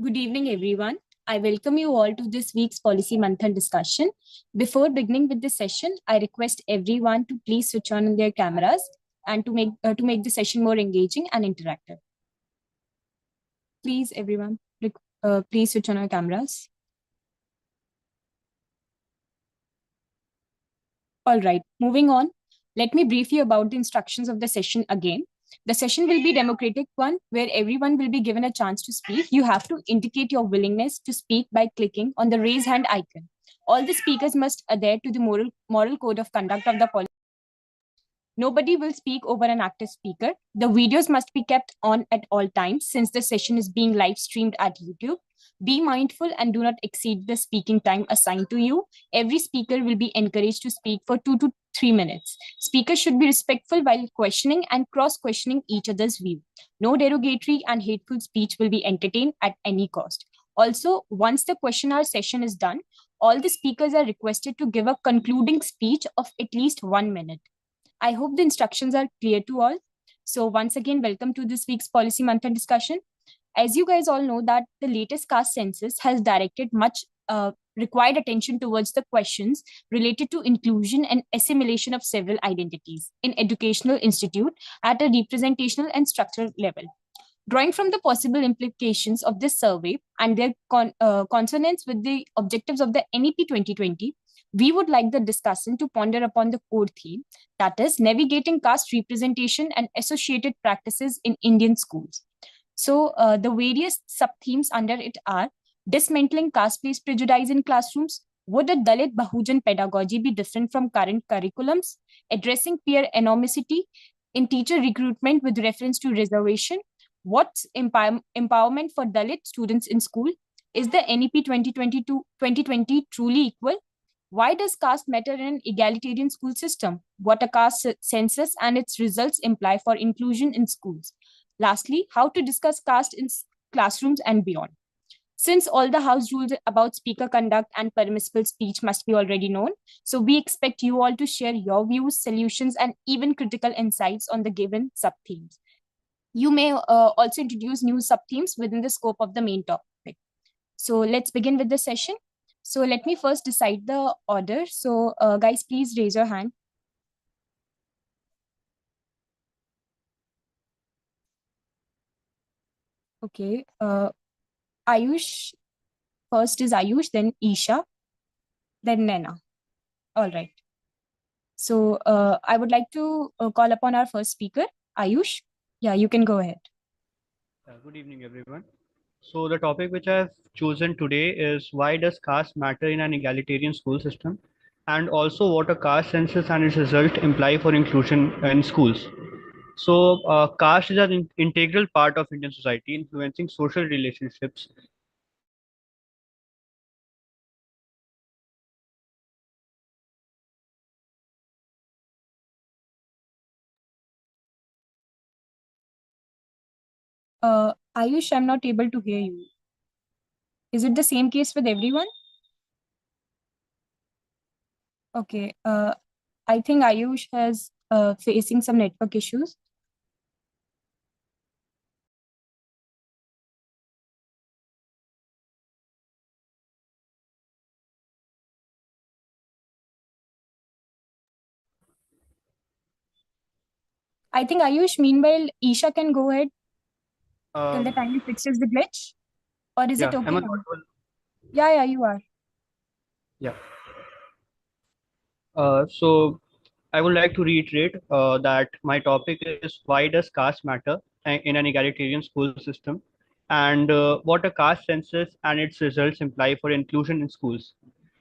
Good evening, everyone. I welcome you all to this week's Policy Manthan discussion. Before beginning with the session, I request everyone to please switch on their cameras and to make the session more engaging and interactive. Please, everyone, please switch on your cameras. All right, moving on. Let me brief you about the instructions of the session again. The session will be democratic one where everyone will be given a chance to speak. You have to indicate your willingness to speak by clicking on the raise hand icon. All the speakers must adhere to the moral code of conduct of the policy. Nobody will speak over an active speaker. The videos must be kept on at all times since the session is being live streamed at YouTube. Be mindful and do not exceed the speaking time assigned to you. Every speaker will be encouraged to speak for 2 to 3 minutes. Speakers should be respectful while questioning and cross-questioning each other's view. No derogatory and hateful speech will be entertained at any cost. Also, once the question hour session is done, all the speakers are requested to give a concluding speech of at least 1 minute. I hope the instructions are clear to all. So once again, welcome to this week's Policy Manthan discussion. As you guys all know that the latest caste census has directed much required attention towards the questions related to inclusion and assimilation of several identities in educational institute at a representational and structural level. Drawing from the possible implications of this survey and their consonance with the objectives of the NEP 2020, we would like the discussant to ponder upon the core theme, that is, navigating caste representation and associated practices in Indian schools. So, the various sub-themes under it are dismantling caste-based prejudice in classrooms. Would a Dalit Bahujan pedagogy be different from current curriculums? Addressing peer anomicity in teacher recruitment with reference to reservation. What's empowerment for Dalit students in school? Is the NEP 2020 truly equal? Why does caste matter in an egalitarian school system? What a caste census and its results imply for inclusion in schools? Lastly, how to discuss caste in classrooms and beyond. Since all the house rules about speaker conduct and permissible speech must be already known, so we expect you all to share your views, solutions, and even critical insights on the given sub-themes. You may also introduce new sub-themes within the scope of the main topic. So let's begin with the session. So let me first decide the order. So guys, please raise your hand. Okay. Ayush, first is Ayush, then Isha, then Nena. All right. So I would like to call upon our first speaker, Ayush. Yeah, you can go ahead. Good evening, everyone. So the topic which I've chosen today is why does caste matter in an egalitarian school system, and also what a caste census and its result imply for inclusion in schools. So caste is an integral part of Indian society, influencing social relationships, economic opportunities, and political dynamics. Caste plays a crucial role in shaping social inequality and social inequality is inherently unfair and discriminatory. Ayush, I'm not able to hear you. Is it the same case with everyone? Okay. I think Ayush has facing some network issues. I think Ayush, meanwhile, Isha can go ahead till the Um, time he fixes the glitch. Or is it yeah, am okay I now? audible? Yeah, you are. Yeah. So I would like to reiterate that my topic is why does caste matter in an egalitarian school system, and what a caste census and its results imply for inclusion in schools.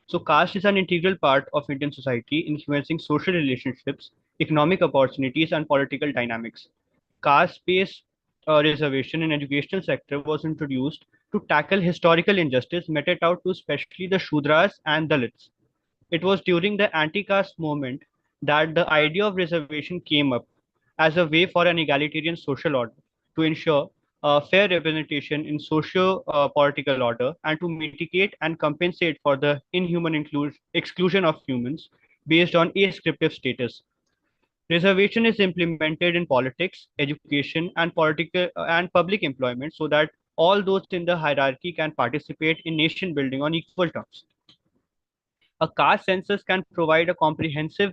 So caste is an integral part of Indian society, influencing social relationships, economic opportunities, and political dynamics. Caste-based reservation in educational sector was introduced to tackle historical injustice meted out to especially the Shudras and Dalits. It was during the anti-caste movement that the idea of reservation came up as a way for an egalitarian social order to ensure fair representation in socio-political order and to mitigate and compensate for the inhuman exclusion of humans based on ascriptive status. Reservation is implemented in politics, education, and political and public employment so that all those in the hierarchy can participate in nation building on equal terms. A caste census can provide a comprehensive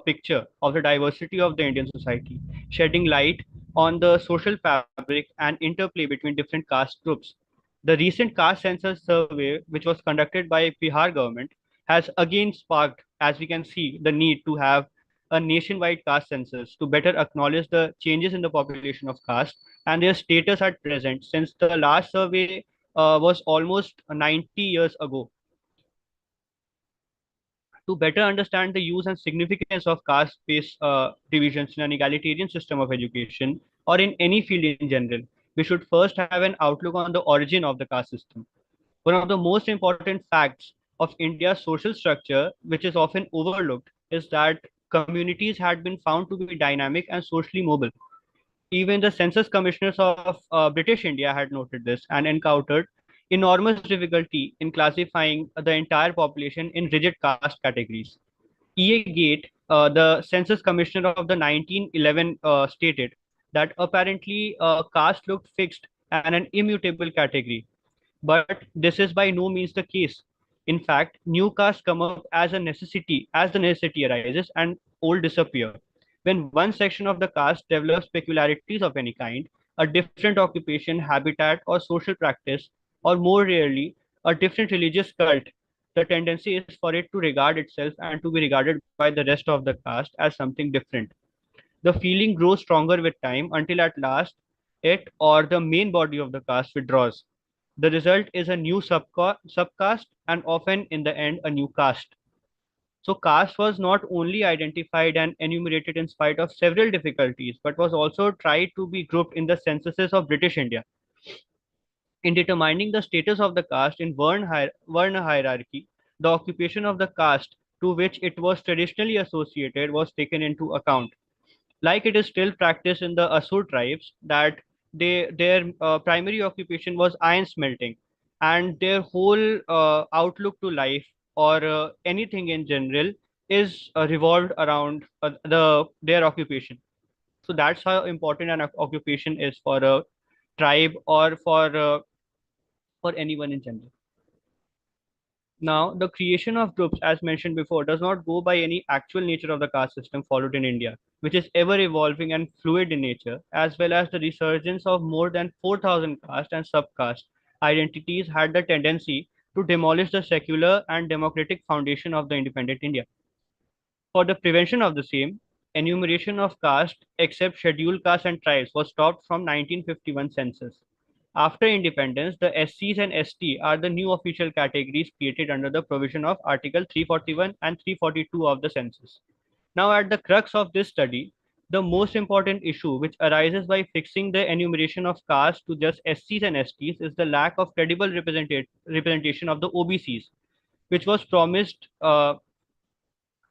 picture of the diversity of the Indian society, shedding light on the social fabric and interplay between different caste groups. The recent caste census survey, which was conducted by Bihar government, has again sparked, as we can see, the need to have a nationwide caste census to better acknowledge the changes in the population of caste and their status at present, since the last survey was almost 90 years ago. To better understand the use and significance of caste-based divisions in an egalitarian system of education or in any field in general, we should first have an outlook on the origin of the caste system. One of the most important facts of India's social structure, which is often overlooked, is that communities had been found to be dynamic and socially mobile. Even the census commissioners of British India had noted this and encountered enormous difficulty in classifying the entire population in rigid caste categories. E.A. Gate, the census commissioner of the 1911, stated that apparently caste looked fixed and an immutable category, but this is by no means the case. In fact, new castes come up as a necessity, as the necessity arises, and old disappear. When one section of the caste develops peculiarities of any kind, a different occupation, habitat, or social practice, or more rarely, a different religious cult, the tendency is for it to regard itself and to be regarded by the rest of the caste as something different. The feeling grows stronger with time until at last it or the main body of the caste withdraws. The result is a new subcaste and often in the end a new caste. So caste was not only identified and enumerated in spite of several difficulties, but was also tried to be grouped in the censuses of British India. In determining the status of the caste in Varna hierarchy, the occupation of the caste to which it was traditionally associated was taken into account. Like it is still practiced in the Asur tribes, that their primary occupation was iron smelting, and their whole outlook to life or anything in general is revolved around their occupation. So that's how important an occupation is for a tribe or for anyone in general. Now, the creation of groups, as mentioned before, does not go by any actual nature of the caste system followed in India, which is ever evolving and fluid in nature, as well as the resurgence of more than 4,000 caste and subcaste identities had the tendency to demolish the secular and democratic foundation of the independent India. For the prevention of the same, enumeration of caste except scheduled castes and tribes was stopped from 1951 census. After independence, the SCs and ST are the new official categories created under the provision of Article 341 and 342 of the census. Now, at the crux of this study, the most important issue which arises by fixing the enumeration of castes to just SCs and STs is the lack of credible representation of the OBCs, which was promised by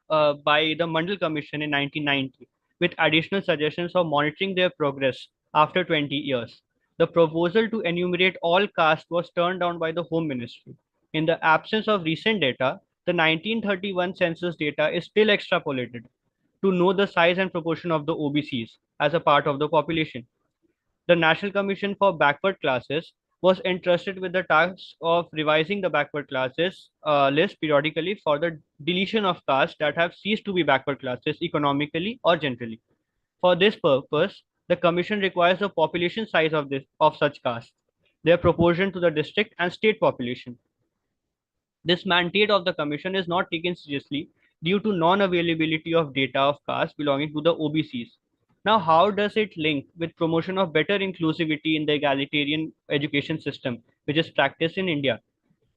the Mandal Commission in 1990, with additional suggestions of monitoring their progress after 20 years. The proposal to enumerate all castes was turned down by the Home Ministry. In the absence of recent data, the 1931 census data is still extrapolated to know the size and proportion of the OBCs as a part of the population. The National Commission for Backward Classes was entrusted with the task of revising the backward classes list periodically for the deletion of castes that have ceased to be backward classes economically or generally. For this purpose, the Commission requires the population size of such castes, their proportion to the district and state population. This mandate of the Commission is not taken seriously due to non-availability of data of castes belonging to the OBCs. Now, how does it link with promotion of better inclusivity in the egalitarian education system, which is practiced in India?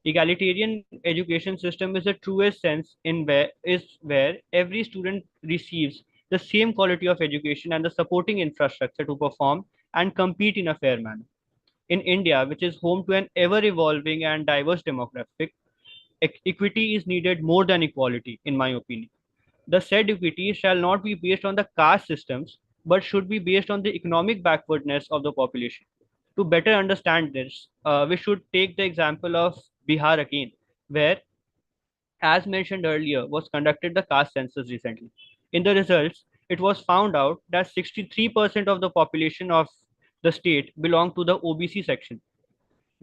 Egalitarian education system is the truest sense where every student receives the same quality of education and the supporting infrastructure to perform and compete in a fair manner. In India, which is home to an ever-evolving and diverse demographic, equity is needed more than equality, in my opinion. The said equity shall not be based on the caste systems, but should be based on the economic backwardness of the population. To better understand this, we should take the example of Bihar again, where, as mentioned earlier, was conducted the caste census recently. In the results, it was found out that 63% of the population of the state belonged to the OBC section.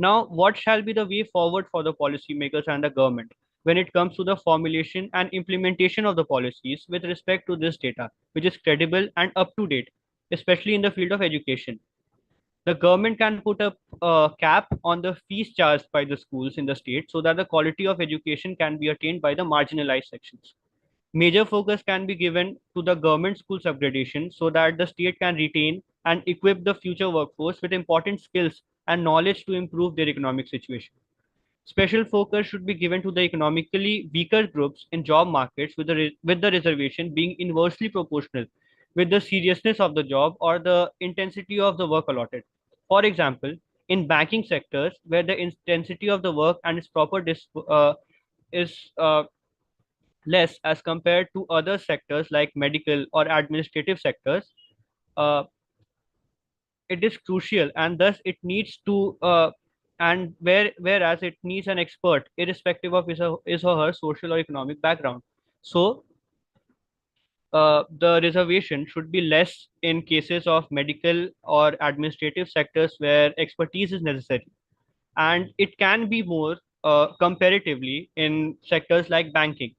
Now, what shall be the way forward for the policymakers and the government when it comes to the formulation and implementation of the policies with respect to this data, which is credible and up to date, especially in the field of education? The government can put a cap on the fees charged by the schools in the state so that the quality of education can be attained by the marginalized sections. Major focus can be given to the government schools upgradation so that the state can retain and equip the future workforce with important skills and knowledge to improve their economic situation. Special focus should be given to the economically weaker groups in job markets, with the reservation being inversely proportional with the seriousness of the job or the intensity of the work allotted. For example, in banking sectors, where the intensity of the work and its is less as compared to other sectors like medical or administrative sectors, uh, it is crucial, and thus it needs to whereas it needs an expert irrespective of his or her social or economic background. So the reservation should be less in cases of medical or administrative sectors where expertise is necessary, and it can be more comparatively in sectors like banking.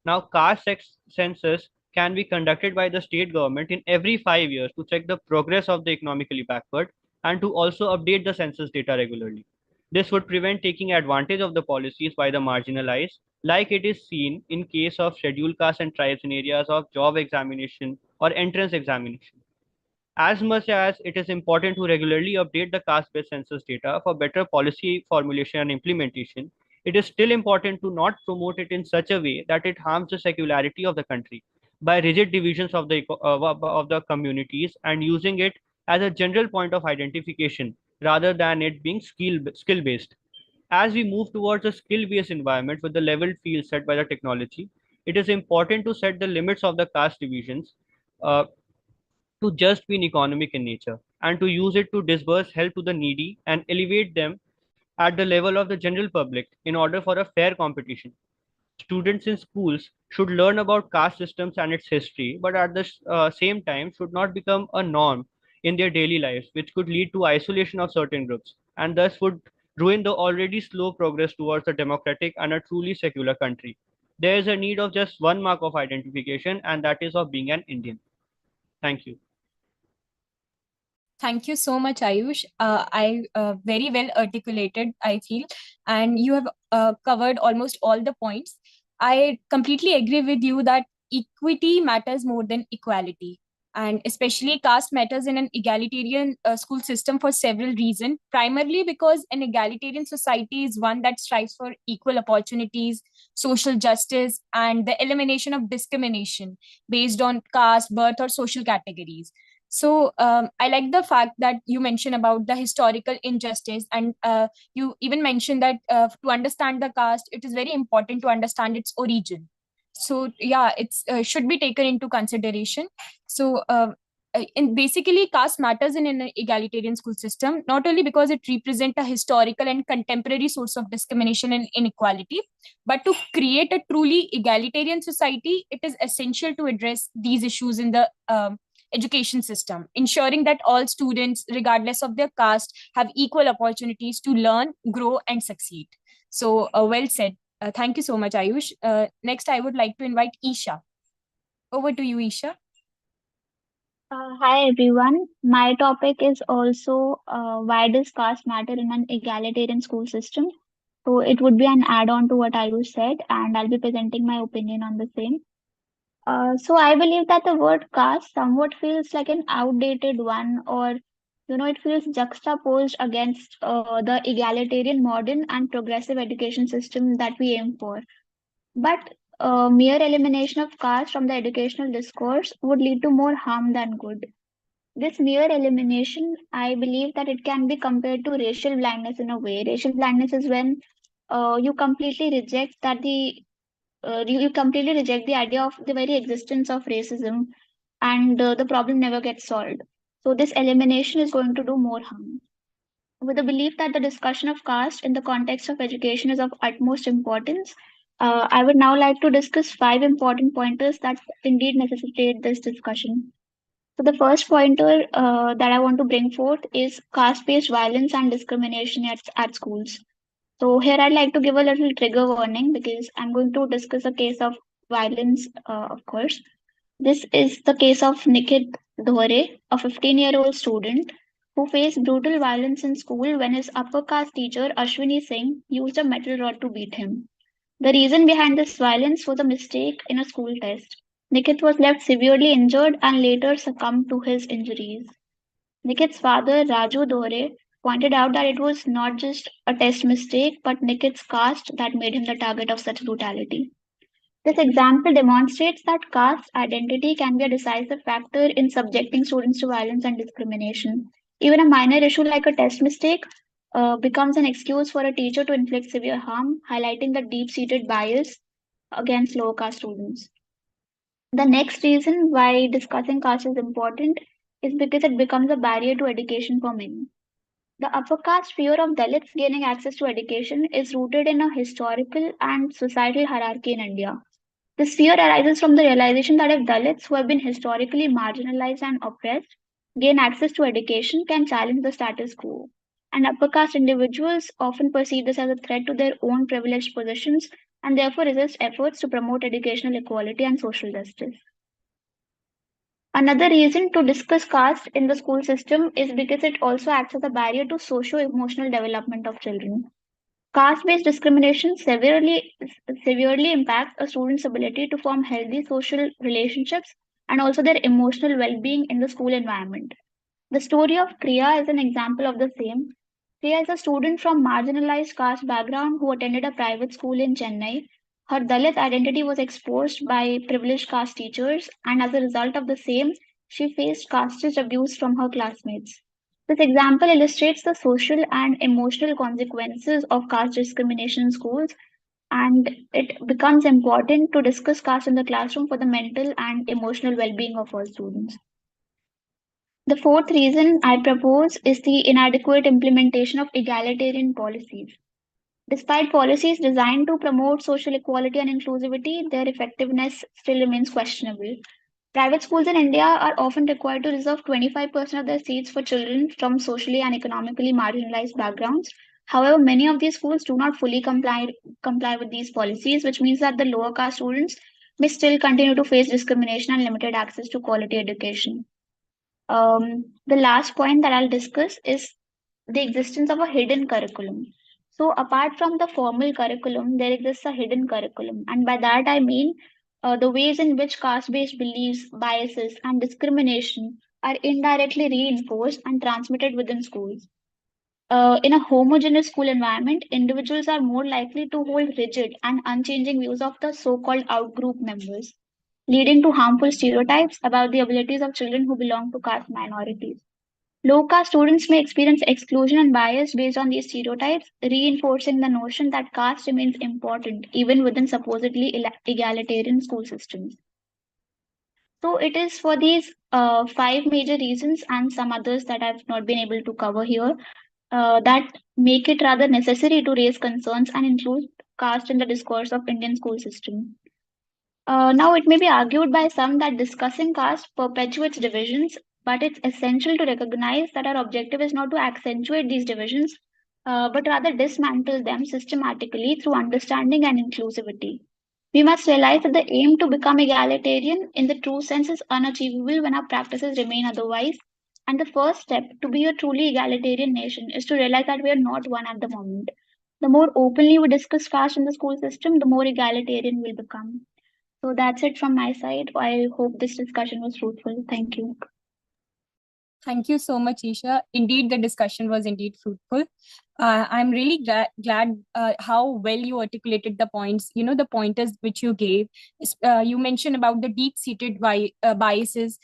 Now, census can be conducted by the state government in every 5 years to check the progress of the economically backward and to also update the census data regularly. This would prevent taking advantage of the policies by the marginalized, like it is seen in case of scheduled castes and tribes in areas of job examination or entrance examination. As much as it is important to regularly update the caste-based census data for better policy formulation and implementation, it is still important to not promote it in such a way that it harms the secularity of the country by rigid divisions of the communities and using it as a general point of identification rather than it being skill based. As we move towards a skill based environment with the leveled field set by the technology, it is important to set the limits of the caste divisions uh, to just be economic in nature and to use it to disburse help to the needy and elevate them at the level of the general public in order for a fair competition. Students in schools should learn about caste systems and its history, but at the same time should not become a norm in their daily lives, which could lead to isolation of certain groups and thus would ruin the already slow progress towards a democratic and a truly secular country. There is a need of just one mark of identification, and that is of being an Indian. Thank you. Thank you so much, Ayush. I very well articulated, I feel, and you have covered almost all the points. I completely agree with you that equity matters more than equality, and especially caste matters in an egalitarian school system for several reasons. Primarily because an egalitarian society is one that strives for equal opportunities, social justice, and the elimination of discrimination based on caste, birth, or social categories. So I like the fact that you mentioned about the historical injustice, and you even mentioned that to understand the caste, it is very important to understand its origin. So yeah, it's should be taken into consideration. So and basically, caste matters in an egalitarian school system not only because it represents a historical and contemporary source of discrimination and inequality, but to create a truly egalitarian society, it is essential to address these issues in the education system, ensuring that all students, regardless of their caste, have equal opportunities to learn, grow, and succeed. So, well said. Thank you so much, Ayush. Next, I would like to invite Isha. Over to you, Isha. Hi everyone. My topic is also why does caste matter in an egalitarian school system? So it would be an add-on to what Ayush said, and I'll be presenting my opinion on the same. So I believe that the word caste somewhat feels like an outdated one, or it feels juxtaposed against the egalitarian, modern, and progressive education system that we aim for. But mere elimination of caste from the educational discourse would lead to more harm than good. This mere elimination, I believe that it can be compared to racial blindness in a way. Racial blindness is when you completely reject that the you completely reject the idea of the very existence of racism, and the problem never gets solved. So this elimination is going to do more harm. With the belief that the discussion of caste in the context of education is of utmost importance, I would now like to discuss five important pointers that indeed necessitate this discussion. So the first pointer that I want to bring forth is caste-based violence and discrimination at schools. So here I'd like to give a little trigger warning because I'm going to discuss a case of violence, of course. This is the case of Nikit Dhore, a 15-year-old student who faced brutal violence in school when his upper caste teacher Ashwini Singh used a metal rod to beat him. The reason behind this violence was a mistake in a school test. Nikit was left severely injured and later succumbed to his injuries. Nikit's father, Raju Dhore, pointed out that it was not just a test mistake, but Nikit's caste that made him the target of such brutality. This example demonstrates that caste identity can be a decisive factor in subjecting students to violence and discrimination. Even a minor issue like a test mistake becomes an excuse for a teacher to inflict severe harm, highlighting the deep seated bias against lower caste students. The next reason why discussing caste is important is because it becomes a barrier to education for many. The upper caste fear of Dalits gaining access to education is rooted in a historical and societal hierarchy in India. This fear arises from the realization that if Dalits, who have been historically marginalized and oppressed, gain access to education, can challenge the status quo. And upper caste individuals often perceive this as a threat to their own privileged positions and therefore resist efforts to promote educational equality and social justice. Another reason to discuss caste in the school system is because it also acts as a barrier to socio-emotional development of children. Caste-based discrimination severely impacts a student's ability to form healthy social relationships and also their emotional well-being in the school environment. The story of Kriya is an example of the same. Kriya is a student from marginalized caste background who attended a private school in Chennai. Her Dalit identity was exposed by privileged caste teachers, and as a result of the same, she faced casteist abuse from her classmates. This example illustrates the social and emotional consequences of caste discrimination in schools, and it becomes important to discuss caste in the classroom for the mental and emotional well being of all students. The fourth reason I propose is the inadequate implementation of egalitarian policies. Despite policies designed to promote social equality and inclusivity, their effectiveness still remains questionable. Private schools in India are often required to reserve 25% of their seats for children from socially and economically marginalized backgrounds. However, many of these schools do not fully comply with these policies, which means that the lower caste students may still continue to face discrimination and limited access to quality education. The last point that I'll discuss is the existence of a hidden curriculum. So, apart from the formal curriculum, there exists a hidden curriculum. And by that, I mean the ways in which caste based beliefs, biases, and discrimination are indirectly reinforced and transmitted within schools. In a homogeneous school environment, individuals are more likely to hold rigid and unchanging views of the so called outgroup members, leading to harmful stereotypes about the abilities of children who belong to caste minorities. Low caste students may experience exclusion and bias based on these stereotypes, reinforcing the notion that caste remains important even within supposedly egalitarian school systems. So, it is for these five major reasons and some others that I've not been able to cover here that make it rather necessary to raise concerns and include caste in the discourse of Indian school system. Now, it may be argued by some that discussing caste perpetuates divisions, but it's essential to recognize that our objective is not to accentuate these divisions, but rather dismantle them systematically through understanding and inclusivity. We must realize that the aim to become egalitarian in the true sense is unachievable when our practices remain otherwise. And the first step to be a truly egalitarian nation is to realize that we are not one at the moment. The more openly we discuss caste in the school system, the more egalitarian we'll become. So that's it from my side. I hope this discussion was fruitful. Thank you. Thank you so much, Isha. Indeed, the discussion was indeed fruitful. I'm really glad how well you articulated the points, the pointers which you gave. You mentioned about the deep-seated biases,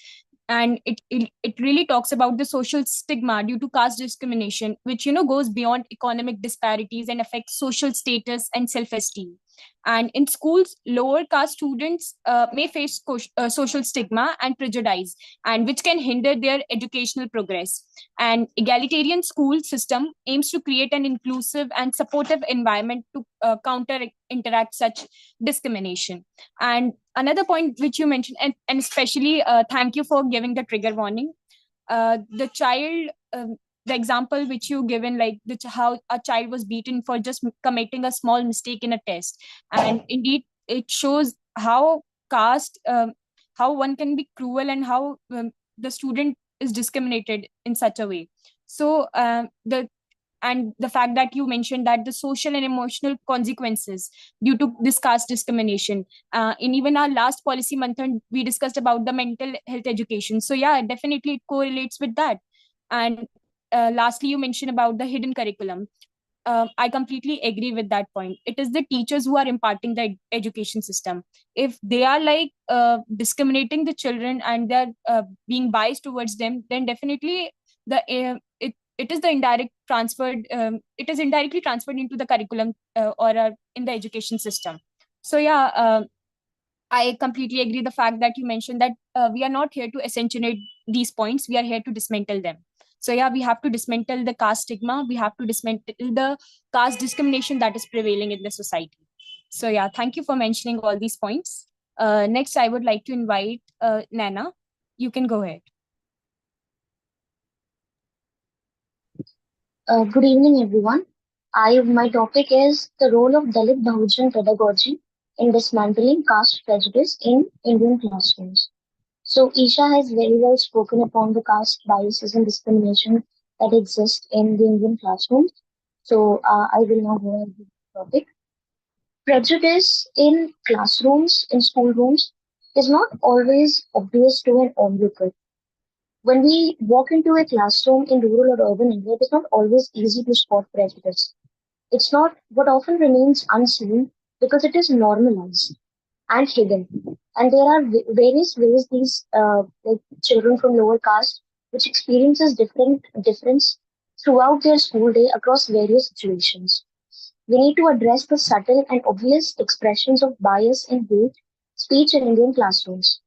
and it really talks about the social stigma due to caste discrimination, which, goes beyond economic disparities and affects social status and self-esteem. And in schools, lower caste students may face social stigma and prejudice, and which can hinder their educational progress. And egalitarian school system aims to create an inclusive and supportive environment to counter interact such discrimination. And another point which you mentioned, and especially thank you for giving the trigger warning. The child, the example which you given, like how a child was beaten for just committing a small mistake in a test, and indeed it shows how caste, how one can be cruel, and how the student is discriminated in such a way. So the and the fact that you mentioned that the social and emotional consequences due to this caste discrimination, in even our last policy month we discussed about the mental health education. So yeah, definitely it correlates with that. And lastly, you mentioned about the hidden curriculum. I completely agree with that point. It is the teachers who are imparting the education system. If they are like discriminating the children, and they're being biased towards them, then definitely the it is the indirect transferred, it is indirectly transferred into the curriculum, or in the education system. So yeah, I completely agree the fact that you mentioned that we are not here to accentuate these points. We are here to dismantle them. So yeah, we have to dismantle the caste stigma. We have to dismantle the caste discrimination that is prevailing in the society. So yeah, thank you for mentioning all these points. Next, I would like to invite Nana. You can go ahead. Good evening, everyone. My topic is the role of Dalit Bahujan pedagogy in dismantling caste prejudice in Indian classrooms. So, Isha has very well spoken upon the caste biases and discrimination that exist in the Indian classrooms. So, I will now go ahead with the topic. Prejudice in classrooms, in schoolrooms, is not always obvious to an onlooker. When we walk into a classroom in rural or urban India, it is not always easy to spot prejudice. It's not what often remains unseen because it is normalized and hidden. And there are various ways these like children from lower caste, which experiences difference throughout their school day across various situations. We need to address the subtle and obvious expressions of bias and hate speech in Indian classrooms.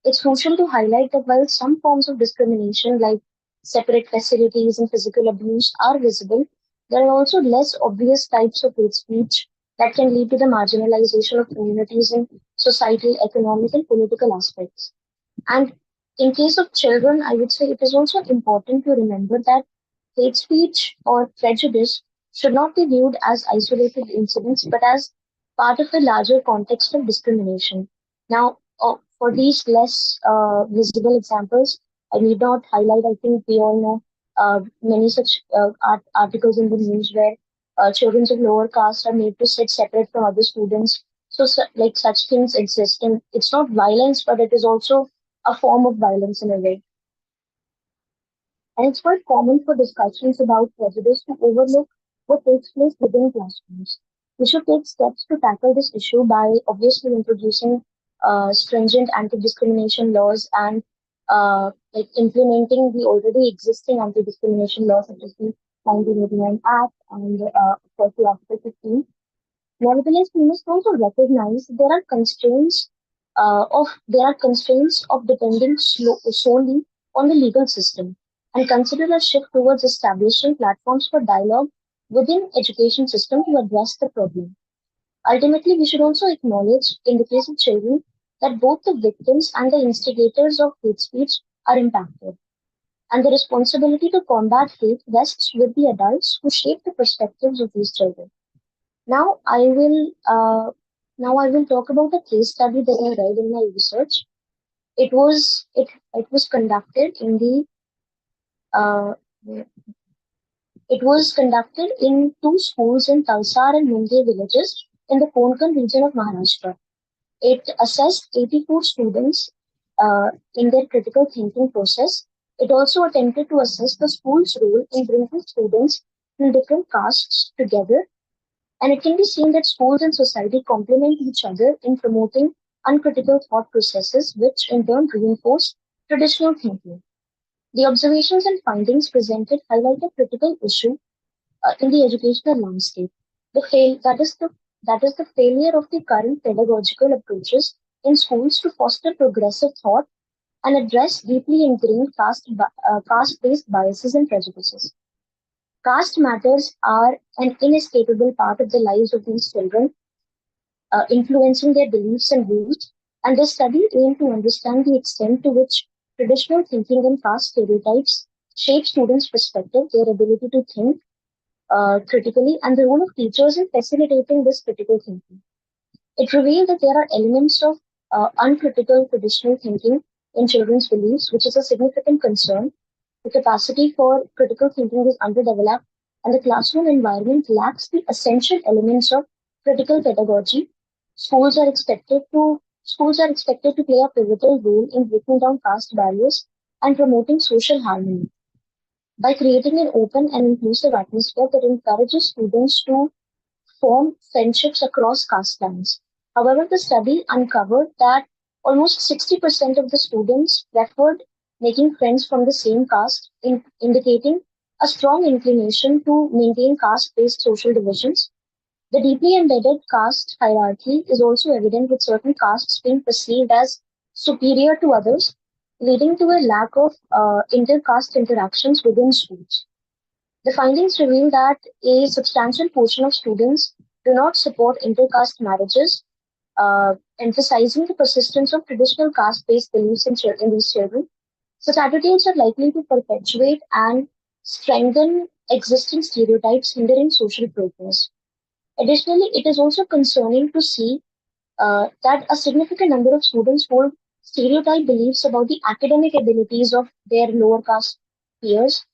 It's crucial to highlight that while some forms of discrimination, like separate facilities and physical abuse, are visible, there are also less obvious types of hate speech that can lead to the marginalization of communities in societal, economic, and political aspects. And in case of children, I would say it is also important to remember that hate speech or prejudice should not be viewed as isolated incidents, but as part of a larger context of discrimination. Now, for these less visible examples, I need not highlight. I think we all know many such articles in the news where children of lower caste are made to sit separate from other students. So, like such things exist, and it's not violence, but it is also a form of violence in a way. And it's quite common for discussions about prejudice to overlook what takes place within classrooms. We should take steps to tackle this issue by obviously introducing stringent anti-discrimination laws and like implementing the already existing anti-discrimination laws such as the 1989 Act and of course the Article 15. Nevertheless, we must also recognize there are constraints of depending solely on the legal system and consider a shift towards establishing platforms for dialogue within education system to address the problem. Ultimately, we should also acknowledge, in the case of children, that both the victims and the instigators of hate speech are impacted, and the responsibility to combat hate rests with the adults who shape the perspectives of these children. Now I will talk about a case study that I read in my research. It was conducted in the uh, it was conducted in two schools in Talsar and Mundhe villages in the Konkan region of Maharashtra. It assessed 84 students in their critical thinking process. It also attempted to assess the school's role in bringing students from different castes together, and it can be seen that schools and society complement each other in promoting uncritical thought processes, which in turn reinforce traditional thinking. The observations and findings presented highlight a critical issue in the educational landscape. That is the that is the failure of the current pedagogical approaches in schools to foster progressive thought and address deeply ingrained caste-based biases and prejudices. Caste matters are an inescapable part of the lives of these children, influencing their beliefs and views, and the study aimed to understand the extent to which traditional thinking and caste stereotypes shape students' perspective, their ability to think critically, and the role of teachers in facilitating this critical thinking. It revealed that there are elements of uncritical traditional thinking in children's beliefs, which is a significant concern. The capacity for critical thinking is underdeveloped, and the classroom environment lacks the essential elements of critical pedagogy. Schools are expected to play a pivotal role in breaking down caste barriers and promoting social harmony by creating an open and inclusive atmosphere that encourages students to form friendships across caste lines. However, the study uncovered that almost 60% of the students preferred making friends from the same caste, indicating a strong inclination to maintain caste based social divisions. The deeply embedded caste hierarchy is also evident, with certain castes being perceived as superior to others, leading to a lack of inter-caste interactions within schools. The findings reveal that a substantial portion of students do not support intercaste marriages, emphasizing the persistence of traditional caste-based beliefs in these children. Such attitudes are likely to perpetuate and strengthen existing stereotypes, hindering social progress. Additionally, it is also concerning to see that a significant number of students hold stereotype beliefs about the academic abilities of their lower caste peers,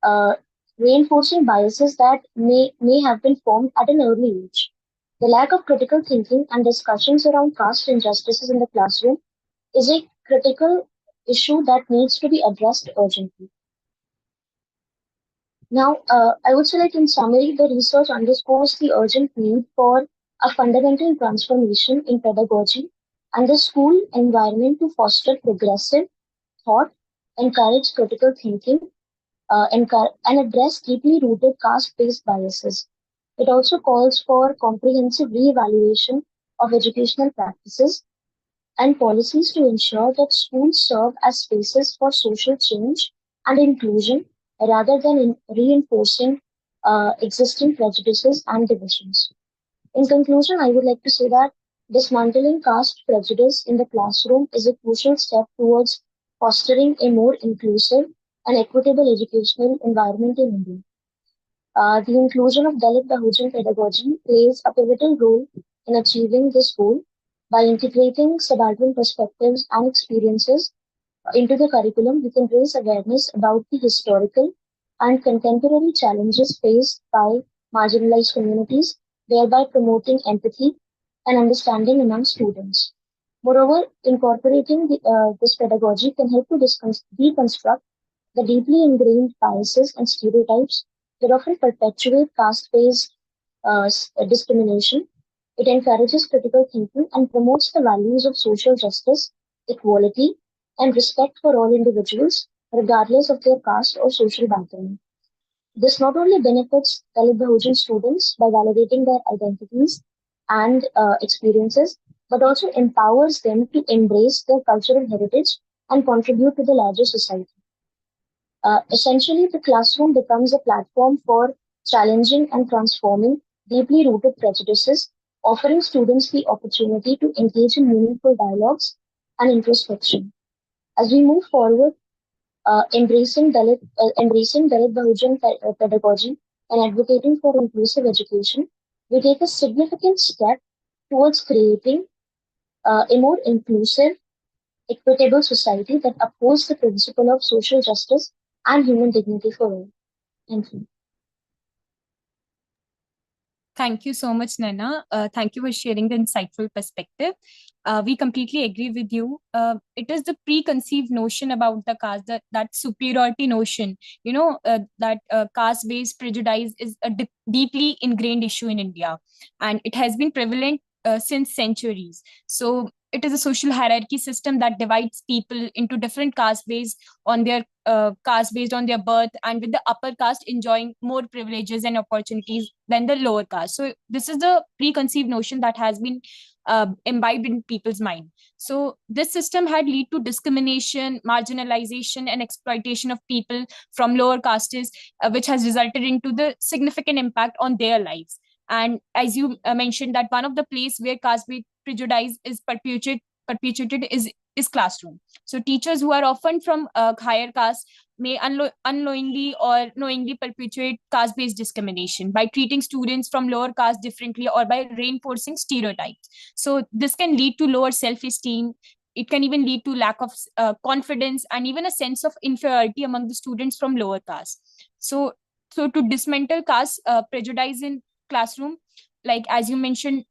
uh, reinforcing biases that may have been formed at an early age. The lack of critical thinking and discussions around caste injustices in the classroom is a critical issue that needs to be addressed urgently. Now, I would say, like in summary, the research underscores the urgent need for a fundamental transformation in pedagogy and the school environment to foster progressive thought, encourage critical thinking, and address deeply rooted caste-based biases. It also calls for comprehensive re-evaluation of educational practices and policies to ensure that schools serve as spaces for social change and inclusion rather than reinforcing existing prejudices and divisions. In conclusion, I would like to say that dismantling caste prejudice in the classroom is a crucial step towards fostering a more inclusive and equitable educational environment in India. The inclusion of Dalit Bahujan pedagogy plays a pivotal role in achieving this goal by integrating subaltern perspectives and experiences into the curriculum. We can raise awareness about the historical and contemporary challenges faced by marginalized communities, thereby promoting empathy and understanding among students. Moreover, incorporating this pedagogy can help to deconstruct the deeply ingrained biases and stereotypes that often perpetuate caste-based discrimination. It encourages critical thinking and promotes the values of social justice, equality, and respect for all individuals, regardless of their caste or social background. This not only benefits Dalit Bahujan students by validating their identities and experiences, but also empowers them to embrace their cultural heritage and contribute to the larger society. Essentially, the classroom becomes a platform for challenging and transforming deeply rooted prejudices, offering students the opportunity to engage in meaningful dialogues and introspection. As we move forward, embracing Dalit Bahujan pedagogy and advocating for inclusive education, we take a significant step towards creating a more inclusive, equitable society that upholds the principle of social justice and human dignity for all. Thank you. Thank you so much, Nana. Thank you for sharing the insightful perspective. We completely agree with you. It is the preconceived notion about the caste, that superiority notion, that caste-based prejudice is a deeply ingrained issue in India, and it has been prevalent since centuries. So it is a social hierarchy system that divides people into different castes based on their birth, and with the upper caste enjoying more privileges and opportunities than the lower caste. So this is the preconceived notion that has been imbibed in people's mind. So this system had lead to discrimination, marginalization, and exploitation of people from lower castes, which has resulted into the significant impact on their lives. And as you mentioned, that one of the place where caste-based prejudice is perpetuated is classroom. So teachers who are often from higher caste may unknowingly or knowingly perpetuate caste-based discrimination by treating students from lower caste differently or by reinforcing stereotypes. So this can lead to lower self-esteem. It can even lead to lack of confidence and even a sense of inferiority among the students from lower caste. So to dismantle caste prejudice in classroom, like as you mentioned,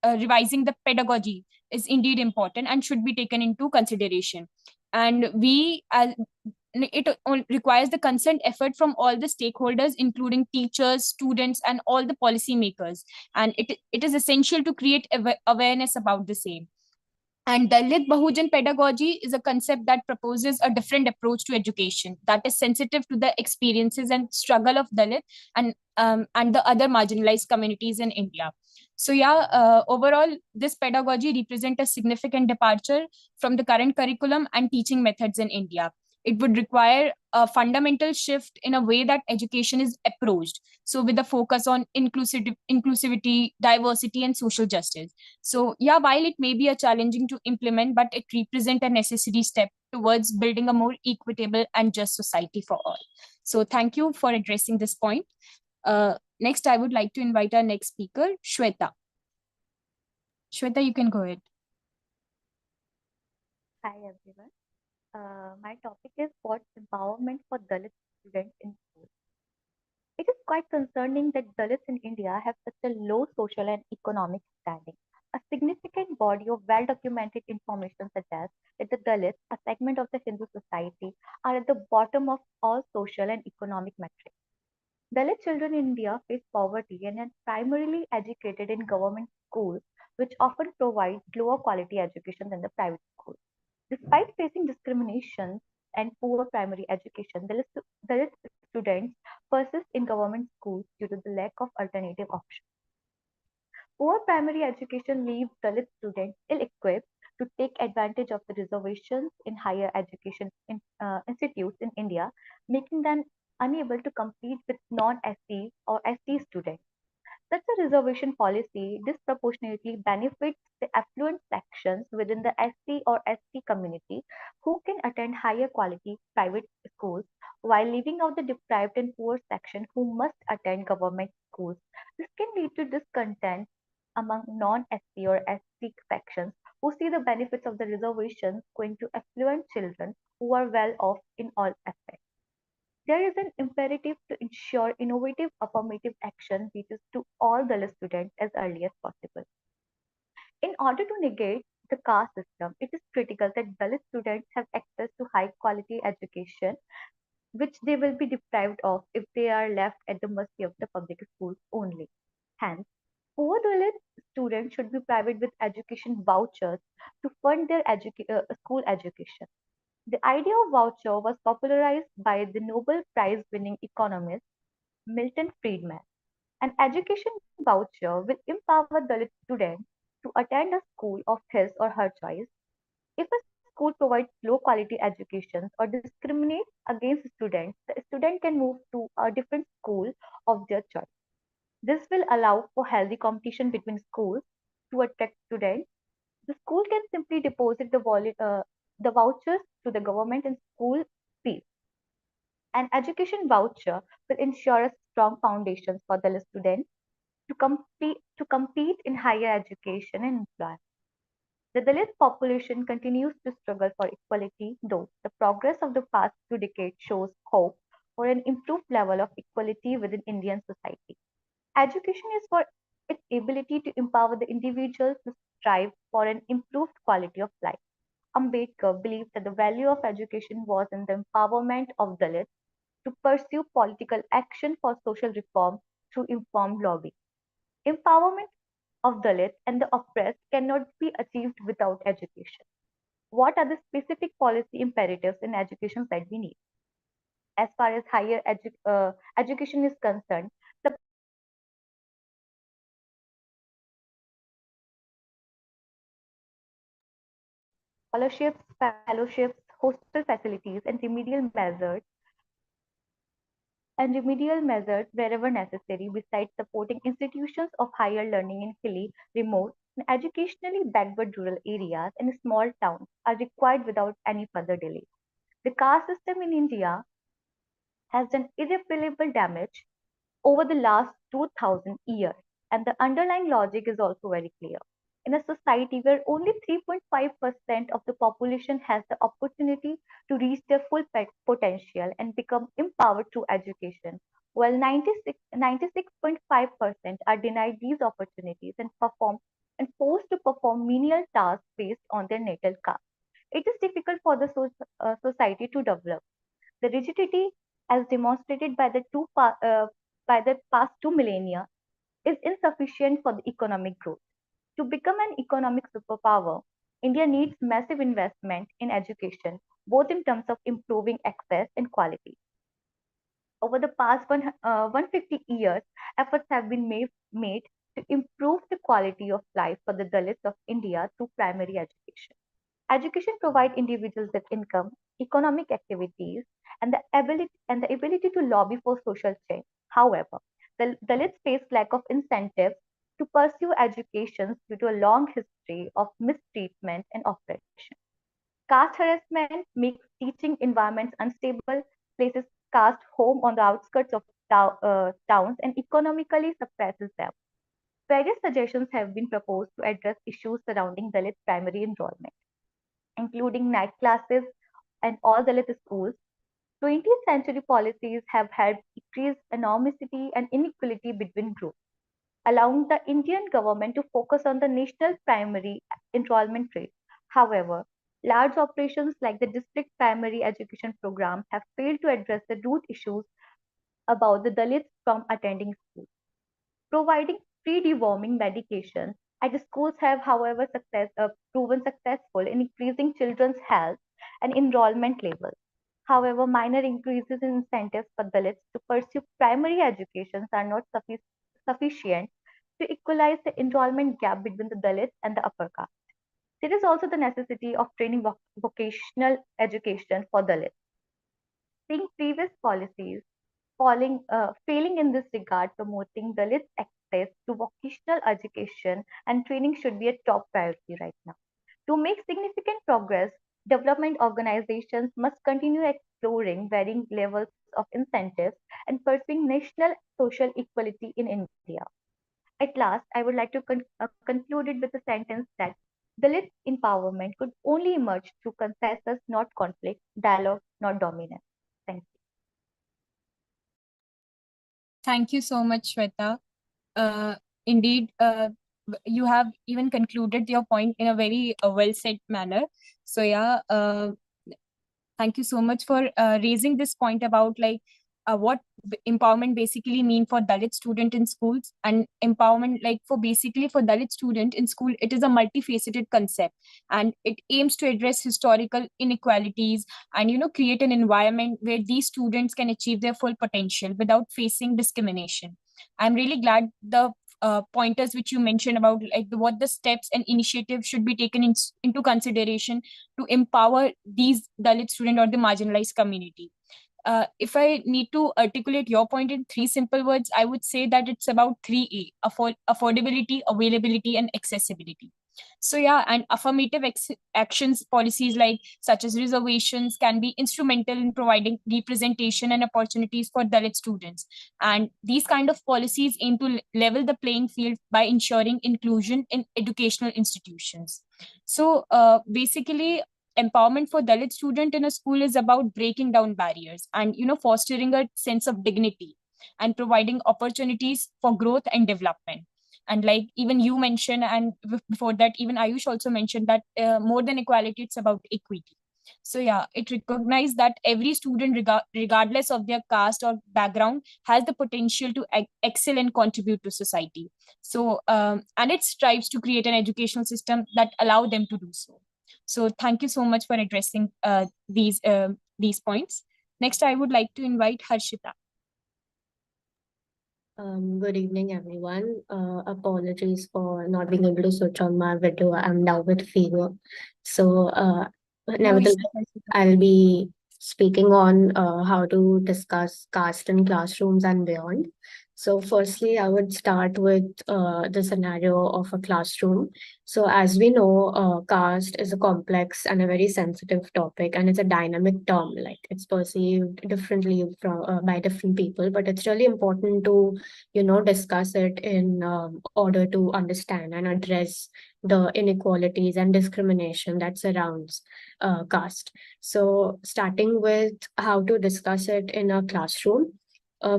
revising the pedagogy is indeed important and should be taken into consideration. And requires the consent effort from all the stakeholders, including teachers, students, and all the policymakers. And it is essential to create awareness about the same. And Dalit Bahujan pedagogy is a concept that proposes a different approach to education that is sensitive to the experiences and struggle of Dalit and the other marginalized communities in India. So yeah, overall, this pedagogy represents a significant departure from the current curriculum and teaching methods in India. It would require a fundamental shift in a way that education is approached. So with a focus on inclusivity, diversity, and social justice. So yeah, while it may be a challenging to implement, but it represents a necessary step towards building a more equitable and just society for all. So thank you for addressing this point. Next, I would like to invite our next speaker, Shweta. Shweta, you can go ahead. Hi everyone. My topic is what's empowerment for Dalit students in school. It is quite concerning that Dalits in India have such a low social and economic standing. A significant body of well documented information suggests that the Dalits, a segment of the Hindu society, are at the bottom of all social and economic metrics. Dalit children in India face poverty and are primarily educated in government schools, which often provide lower quality education than the private schools. Despite facing discrimination and poor primary education, Dalit students persist in government schools due to the lack of alternative options. Poor primary education leaves Dalit students ill-equipped to take advantage of the reservations in higher education institutes in India, making them unable to compete with non-SC or ST students. Such a reservation policy disproportionately benefits the affluent sections within the SC or ST community who can attend higher quality private schools while leaving out the deprived and poor section who must attend government schools. This can lead to discontent among non-SC or ST sections who see the benefits of the reservations going to affluent children who are well off in all aspects. There is an imperative to ensure innovative affirmative action reaches to all Dalit students as early as possible. In order to negate the caste system, it is critical that Dalit students have access to high quality education, which they will be deprived of if they are left at the mercy of the public schools only. Hence, poor Dalit students should be provided with education vouchers to fund their school education. The idea of voucher was popularized by the Nobel Prize winning economist Milton Friedman. An education voucher will empower Dalit students to attend a school of his or her choice. If a school provides low quality education or discriminates against students, the student can move to a different school of their choice. This will allow for healthy competition between schools to attract students. The school can simply deposit the vouchers to the government and school fees. An education voucher will ensure a strong foundation for the students to compete in higher education and employment. The Dalit population continues to struggle for equality, though the progress of the past 2 decades shows hope for an improved level of equality within Indian society. Education is for its ability to empower the individual to strive for an improved quality of life. Ambedkar believed that the value of education was in the empowerment of Dalits to pursue political action for social reform through informed lobbying. Empowerment of Dalits and the oppressed cannot be achieved without education. What are the specific policy imperatives in education that we need? As far as education is concerned, the policies that we need to implement scholarships, fellowships, hostel facilities, and remedial measures wherever necessary, besides supporting institutions of higher learning in hilly, remote, and educationally backward rural areas and small towns are required without any further delay. The caste system in India has done irreparable damage over the last 2000 years, and the underlying logic is also very clear. In a society where only 3.5% of the population has the opportunity to reach their full potential and become empowered through education, while 96.5% are denied these opportunities and forced to perform menial tasks based on their natal caste. It is difficult for the society to develop. The rigidity, as demonstrated by the past 2 millennia, is insufficient for the economic growth. To become an economic superpower, India needs massive investment in education, both in terms of improving access and quality. Over the past 150 years, efforts have been made to improve the quality of life for the Dalits of India through primary education. Education provides individuals with income, economic activities, and the ability to lobby for social change. However, the Dalits face lack of incentives to pursue education due to a long history of mistreatment and oppression. Caste harassment makes teaching environments unstable, places caste home on the outskirts of towns, and economically suppresses them. Various suggestions have been proposed to address issues surrounding Dalit primary enrollment, including night classes and all Dalit schools. 20th century policies have helped decrease enormity and inequality between groups, allowing the Indian government to focus on the national primary enrollment rate. However, large operations like the district primary education program have failed to address the root issues about the Dalits from attending schools. Providing free deworming medications at the schools have, however, proven successful in increasing children's health and enrollment levels. However, minor increases in incentives for Dalits to pursue primary educations are not sufficient to equalize the enrollment gap between the Dalits and the upper caste. There is also the necessity of training vocational education for Dalits. Seeing previous policies failing in this regard, promoting Dalits access to vocational education and training should be a top priority right now. To make significant progress, development organizations must continue exploring varying levels of incentives and pursuing national social equality in India. At last, I would like to conclude it with a sentence that Dalit empowerment could only emerge through consensus, not conflict, dialogue, not dominance. Thank you. Thank you so much, Shweta. Indeed, you have even concluded your point in a very well said manner. So yeah, thank you so much for raising this point about like what empowerment basically mean for Dalit student in schools. And empowerment, like for basically for Dalit student in school, it is a multifaceted concept, and it aims to address historical inequalities and create an environment where these students can achieve their full potential without facing discrimination. I'm really glad the pointers which you mentioned about like what the steps and initiatives should be taken into consideration to empower these Dalit student or the marginalized community. If I need to articulate your point in three simple words, I would say that it's about 3A: affordability, availability, and accessibility. So yeah, and affirmative actions policies like such as reservations can be instrumental in providing representation and opportunities for Dalit students. And these kind of policies aim to level the playing field by ensuring inclusion in educational institutions. So basically, empowerment for Dalit student in a school is about breaking down barriers and fostering a sense of dignity and providing opportunities for growth and development. And like even you mentioned, and before that even Ayush also mentioned that more than equality, it's about equity. So yeah, it recognized that every student, regardless of their caste or background, has the potential to excel and contribute to society. So and it strives to create an educational system that allow them to do so. So thank you so much for addressing these points. Next, I would like to invite Harshita. Good evening, everyone. Apologies for not being able to switch on my video. I'm now with fever. So, No nevertheless, issues, Harshita. I'll be speaking on how to discuss caste in classrooms and beyond. So, firstly, I would start with the scenario of a classroom. So, as we know, caste is a complex and a very sensitive topic, and it's a dynamic term. Like it's perceived differently from by different people, but it's really important to discuss it in order to understand and address the inequalities and discrimination that surrounds caste. So, starting with how to discuss it in a classroom.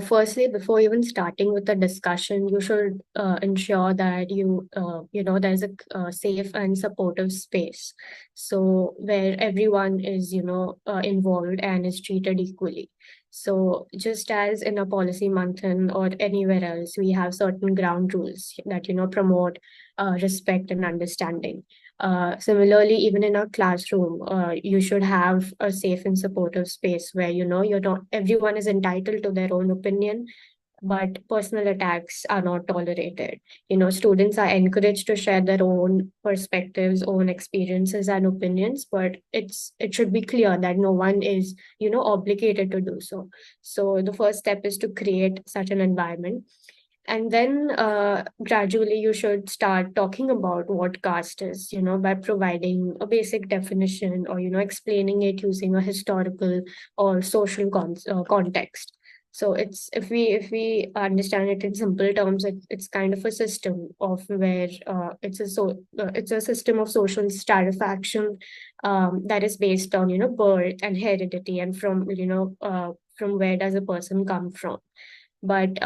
Firstly, before even starting with the discussion, you should ensure that there's a safe and supportive space, so where everyone is involved and is treated equally. So, just as in a policy manthan or anywhere else, we have certain ground rules that promote respect and understanding. Similarly, even in a classroom, you should have a safe and supportive space where you're not everyone is entitled to their own opinion, but personal attacks are not tolerated. Students are encouraged to share their own perspectives, own experiences, and opinions, but it should be clear that no one is obligated to do so. So the first step is to create such an environment, and then gradually you should start talking about what caste is, by providing a basic definition, or explaining it using a historical or social context. So it's if we understand it in simple terms, it's kind of a system of where it's a system of social stratification that is based on birth and heredity, and from where does a person come from. But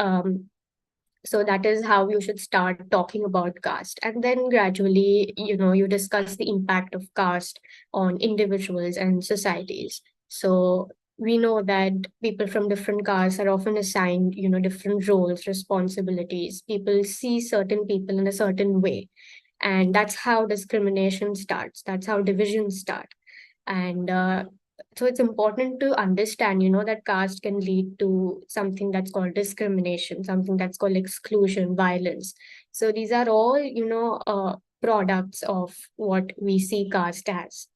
so that is how you should start talking about caste, and then gradually you discuss the impact of caste on individuals and societies. So we know that people from different castes are often assigned different roles, responsibilities. People see certain people in a certain way, and that's how discrimination starts, that's how divisions start. And so it's important to understand that caste can lead to something that's called discrimination, something that's called exclusion, violence. So these are all products of what we see caste as.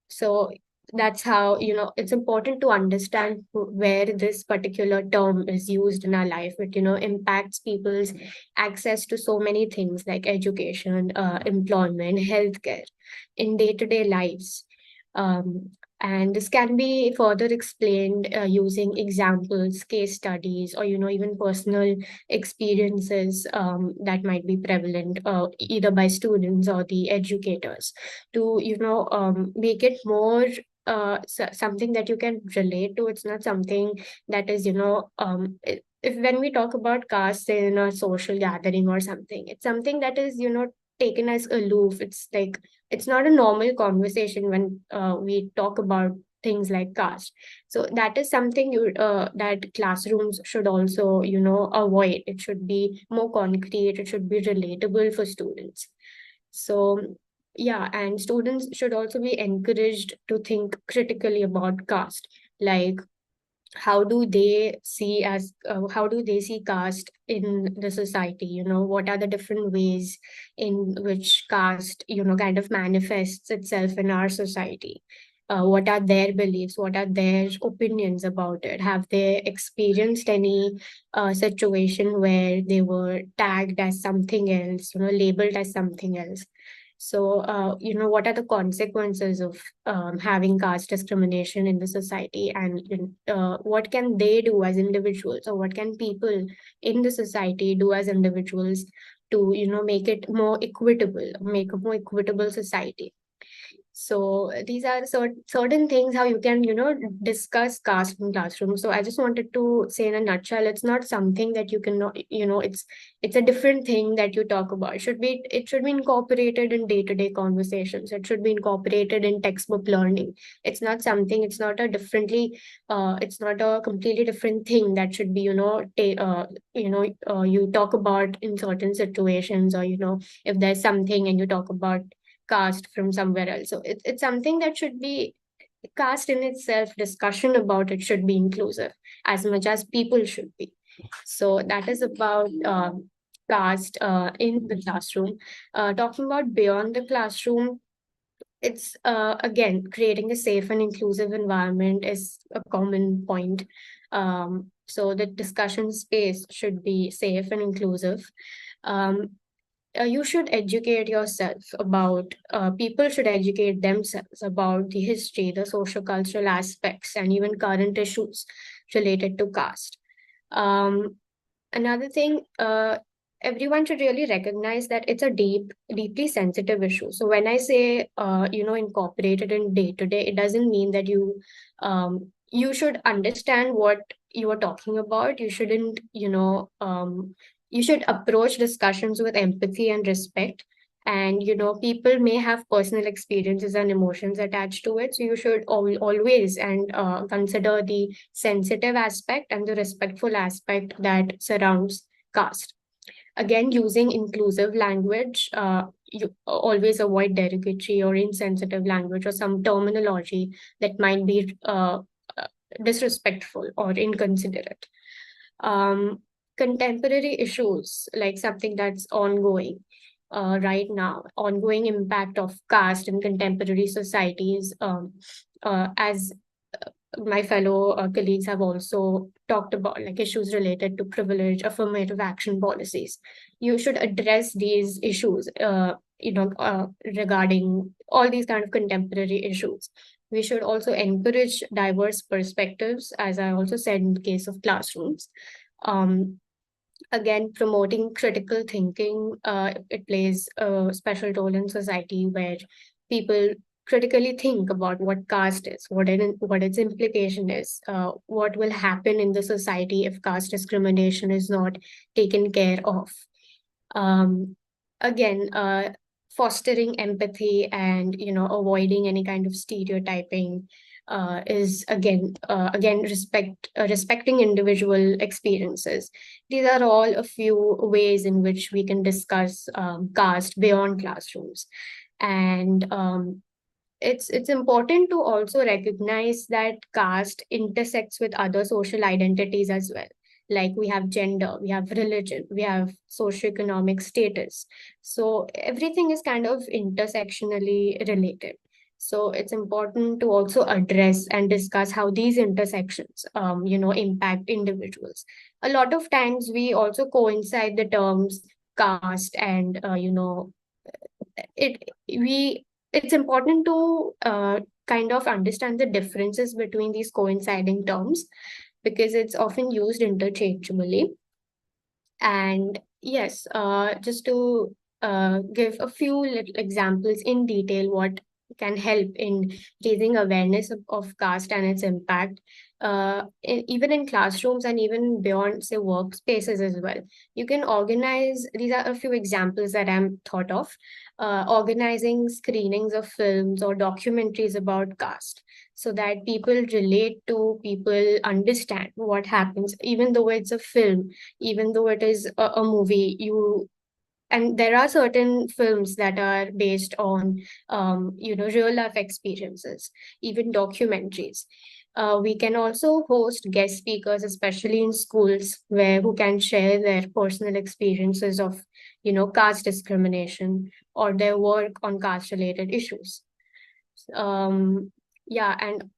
So that's how it's important to understand where this particular term is used in our life. It impacts people's access to so many things like education, employment, healthcare in day-to-day lives. um, and this can be further explained using examples, case studies, or even personal experiences that might be prevalent either by students or the educators, to make it more something that you can relate to. It's not something that is if when we talk about caste in a social gathering or something, it's something that is taken as aloof. It's like it's not a normal conversation when we talk about things like caste. So that is something that classrooms should also avoid. It should be more concrete, it should be relatable for students. So yeah, and students should also be encouraged to think critically about caste. Like, how do they see caste in the society? What are the different ways in which caste kind of manifests itself in our society? What are their beliefs, what are their opinions about it? Have they experienced any situation where they were tagged as something else, labeled as something else? So, what are the consequences of having caste discrimination in the society, and what can they do as individuals, or what can people in the society do as individuals to, make it more equitable, make a more equitable society? So these are certain things how you can, discuss caste in classroom. So I just wanted to say in a nutshell, it's not something that you cannot, it's a different thing that you talk about. It should be incorporated in day-to-day conversations. It should be incorporated in textbook learning. It's not a it's not a completely different thing that should be, you talk about in certain situations, or, if there's something and you talk about caste from somewhere else. So it's something that should be caste in itself, discussion about it should be inclusive as much as people should be. So that is about caste in the classroom. Talking about beyond the classroom, it's again creating a safe and inclusive environment is a common point. So the discussion space should be safe and inclusive. Um, you should educate yourself about people should educate themselves about the history, the social cultural aspects, and even current issues related to caste. um, Another thing, everyone should really recognize that it's a deeply sensitive issue. So when I say, incorporated in day to day, it doesn't mean that you should understand what you are talking about. You shouldn't, you should approach discussions with empathy and respect. And, people may have personal experiences and emotions attached to it. So you should always and consider the sensitive aspect and the respectful aspect that surrounds caste. Again, using inclusive language, you always avoid derogatory or insensitive language or some terminology that might be uh, disrespectful or inconsiderate. um, Contemporary issues, like something that's ongoing right now, ongoing impact of caste in contemporary societies, as my fellow colleagues have also talked about, like issues related to privilege, affirmative action policies. You should address these issues, regarding all these kind of contemporary issues. We should also encourage diverse perspectives, as I also said in the case of classrooms. Um, Again, promoting critical thinking, it plays a special role in society where people critically think about what caste is, what its implication is, what will happen in the society if caste discrimination is not taken care of. um, Again, fostering empathy and, avoiding any kind of stereotyping is again respecting individual experiences. These are all a few ways in which we can discuss caste beyond classrooms. And it's important to also recognize that caste intersects with other social identities as well. Like we have gender, we have religion, we have socioeconomic status. So everything is kind of intersectionally related. So it's important to also address and discuss how these intersections, impact individuals. A lot of times we also coincide the terms caste and, it we it's important to kind of understand the differences between these coinciding terms, because it's often used interchangeably. And yes, just to give a few little examples in detail, what can help in raising awareness of caste and its impact, even in classrooms and even beyond, say, workspaces as well. You can organize, these are a few examples that I'm thought of, organizing screenings of films or documentaries about caste, so that people relate to, people understand what happens, even though it's a film, even though it is a movie. And there are certain films that are based on real life experiences, even documentaries. We can also host guest speakers, especially in schools, where who can share their personal experiences of, caste discrimination or their work on caste related issues. um yeah, and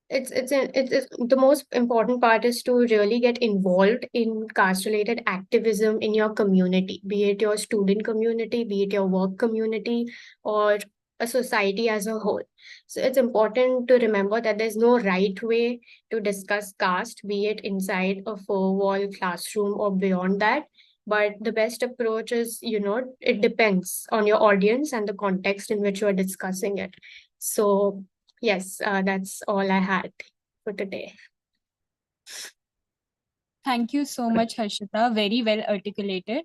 it's the most important part is to really get involved in caste related activism in your community, be it your student community, be it your work community, or a society as a whole. So it's important to remember that there's no right way to discuss caste, be it inside a four-wall classroom or beyond that. But the best approach is, it depends on your audience and the context in which you are discussing it. So yes, that's all I had for today. Thank you so much, Harshita. Very well articulated.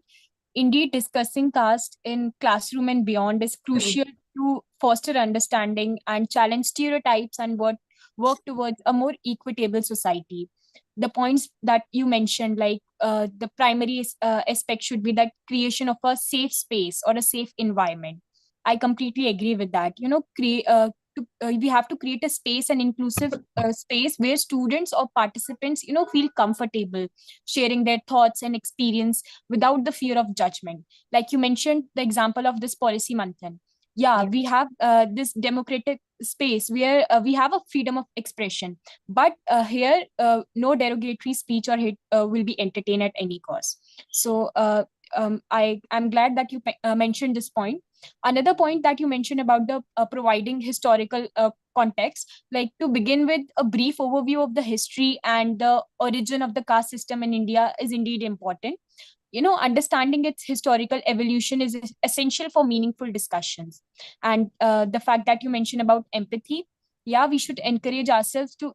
Indeed, discussing caste in classroom and beyond is crucial to foster understanding and challenge stereotypes and work towards a more equitable society. The points that you mentioned, like the primary aspect should be that creation of a safe space or a safe environment. I completely agree with that. We have to create a space, an inclusive space where students or participants, feel comfortable sharing their thoughts and experience without the fear of judgment. Like you mentioned, the example of this policy manthan. Yeah, Yeah. we have this democratic space where we have a freedom of expression, but here no derogatory speech or hate will be entertained at any cost. So I'm glad that you mentioned this point. Another point that you mentioned about the providing historical context, like to begin with, a brief overview of the history and the origin of the caste system in India is indeed important. Understanding its historical evolution is essential for meaningful discussions. And the fact that you mentioned about empathy, yeah, we should encourage ourselves to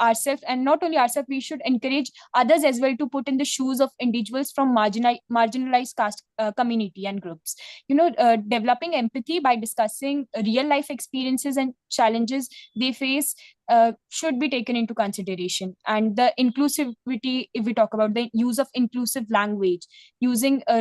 ourselves, and not only ourselves, we should encourage others as well to put in the shoes of individuals from marginalized caste community and groups. Developing empathy by discussing real life experiences and challenges they face should be taken into consideration. And the inclusivity, if we talk about the use of inclusive language, using a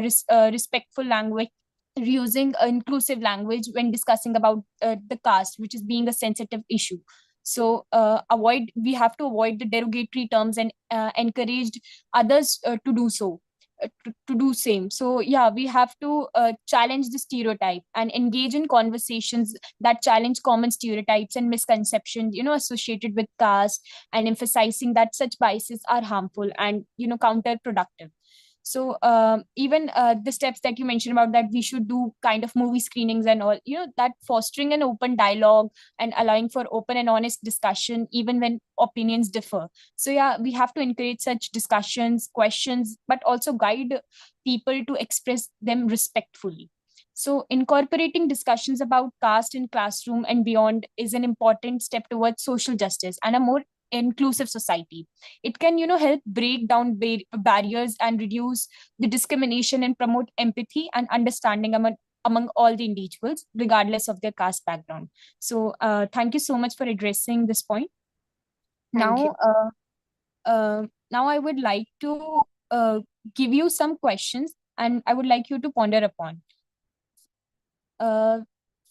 respectful language, using inclusive language when discussing about the caste, which is being a sensitive issue. So avoid we have to avoid the derogatory terms and encouraged others to do so, to do same. So yeah, we have to challenge the stereotype and engage in conversations that challenge common stereotypes and misconceptions associated with caste, and emphasizing that such biases are harmful and counterproductive. So even the steps that you mentioned about that we should do kind of movie screenings and all, that fostering an open dialogue and allowing for open and honest discussion even when opinions differ. So yeah, we have to encourage such discussions, questions, but also guide people to express them respectfully. So incorporating discussions about caste in classroom and beyond is an important step towards social justice and a more inclusive society. It can help break down barriers and reduce the discrimination and promote empathy and understanding among all the individuals regardless of their caste background. So thank you so much for addressing this point. Thank you. Now I would like to give you some questions and I would like you to ponder upon. uh,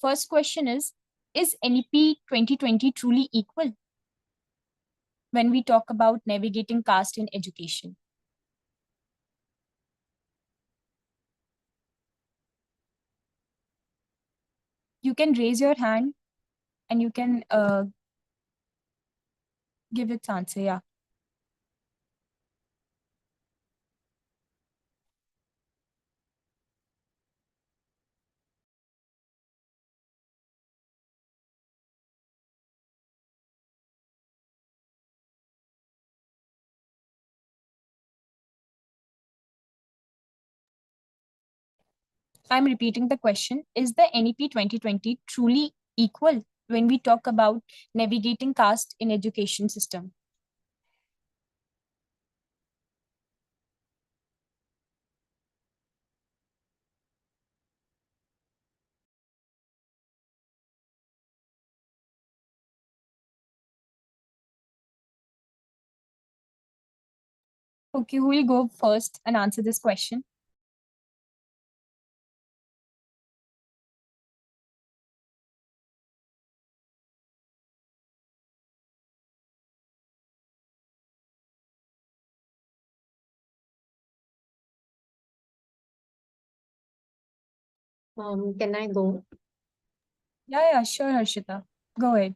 First question is NEP 2020 truly equal when we talk about navigating caste in education? You can raise your hand and you can give its answer. Yeah. I'm repeating the question. Is the NEP 2020 truly equal when we talk about navigating caste in education system? Okay, who will go first and answer this question? Can I go? Yeah, sure, Harshita. Go ahead.